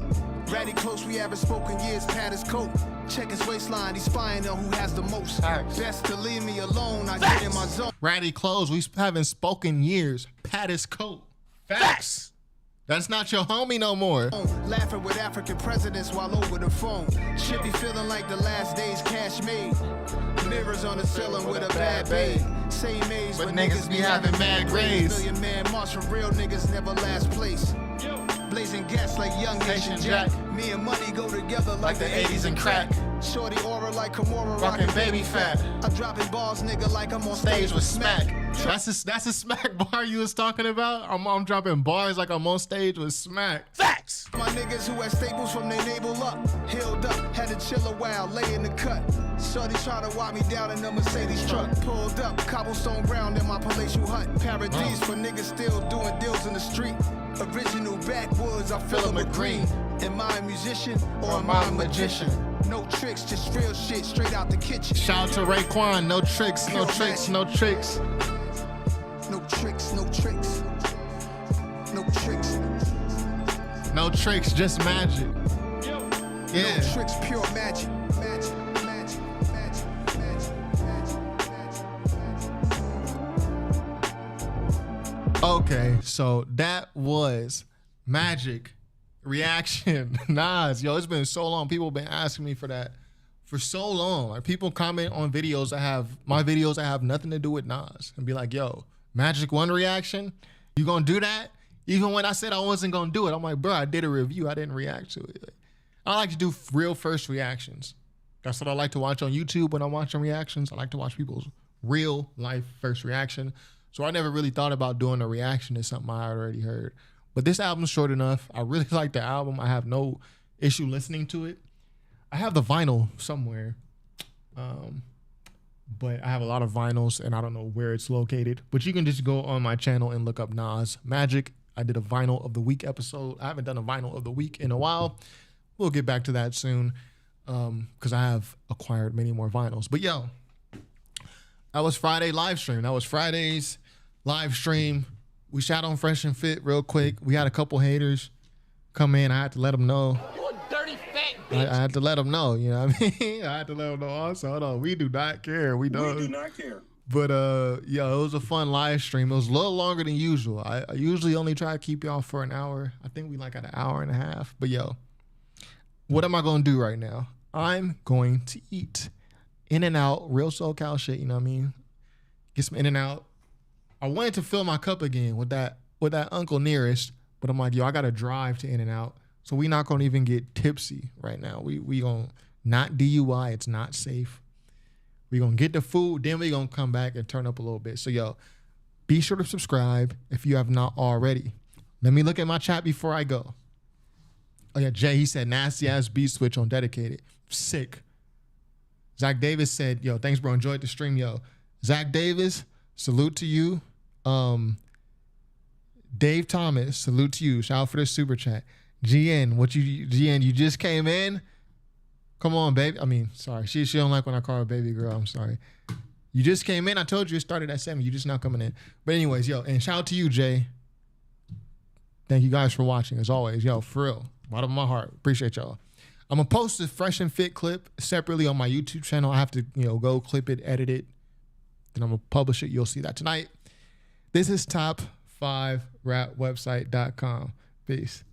Ratty close, we haven't spoken years, pat his coat. Check his waistline, he's spying on who has the most. Facts. Best to leave me alone, I get in my zone. Ratty clothes, we haven't spoken years, pat his coat. Facts. That's not your homie no more. Laughing with African presidents while over the phone. Should be feeling like the last days cash made. Mirrors on the ceiling with a bad babe. Same age, but niggas be having mad grades. Million man march from real niggas never last place. Blazing gas like young Haitian Jack. Me and money go together like the 80s and crack. Shorty aura like Kimura, Rockin' baby fat. I'm dropping balls, nigga, like I'm on Stage with smack. That's a smack bar you was talking about? I'm dropping bars like I'm on stage with smack. Facts! My niggas who had staples from their navel up, healed up, had to chill a while, lay in the cut. Shorty try to walk me down in the Mercedes truck. Pulled up, cobblestone ground in my palatial hut. Paradise for niggas still doing deals in the street. Original backwoods, I fill 'em with green. Am I a musician or am I a magician? No tricks, just real shit straight out the kitchen. Shout out to Raekwon, no tricks, no tricks, no tricks. No tricks, no tricks. No tricks. No tricks, just magic. Yeah. No tricks, pure magic. Magic, magic, magic, magic. Okay, so that was Magic reaction. Nas, yo, it's been so long. People have been asking me for that for so long. Like, people comment on videos that have nothing to do with Nas and be like, yo, Magic 1 reaction? You gonna do that? Even when I said I wasn't gonna do it, I'm like, bro, I did a review. I didn't react to it. I like to do real first reactions. That's what I like to watch on YouTube when I'm watching reactions. I like to watch people's real life first reaction. So I never really thought about doing a reaction to something I already heard. But this album's short enough. I really like the album. I have no issue listening to it. I have the vinyl somewhere. But I have a lot of vinyls and I don't know where it's located. But you can just go on my channel and look up Nas Magic. I did a vinyl of the week episode. I haven't done a vinyl of the week in a while. We'll get back to that soon because I have acquired many more vinyls. But yo, that was Friday live stream. That was Friday's live stream. We shot on Fresh and Fit real quick. We had a couple haters come in. I had to let them know. You a dirty fat bitch. I had to let them know, you know what I mean? I had to let them know also. Hold on, we do not care. We do not care. But yo, it was a fun live stream. It was a little longer than usual. I usually only try to keep y'all for an hour. I think we like at an hour and a half. But yo, what am I gonna do right now? I'm going to eat In-N-Out, real SoCal shit, you know what I mean? Get some In-N-Out. I wanted to fill my cup again with that Uncle Nearest, but I'm like, yo, I gotta drive to In-N-Out. So we not gonna even get tipsy right now. We gonna not DUI, it's not safe. We gonna get the food, then we gonna come back and turn up a little bit. So yo, be sure to subscribe if you have not already. Let me look at my chat before I go. Oh yeah, Jay, he said nasty ass beat switch on Dedicated. Sick. Zach Davis said, yo, thanks bro, enjoyed the stream, yo. Zach Davis, salute to you. Dave Thomas, salute to you. Shout out for the super chat. GN, you just came in? Come on, baby. I mean, sorry. She don't like when I call her baby girl. I'm sorry. You just came in. I told you it started at 7. You just now coming in. But anyways, yo, and shout out to you, Jay. Thank you guys for watching, as always. Yo, for real. Bottom of my heart. Appreciate y'all. I'm going to post the Fresh and Fit clip separately on my YouTube channel. I have to, go clip it, edit it. Then I'm going to publish it. You'll see that tonight. This is top5rapwebsite.com. Peace.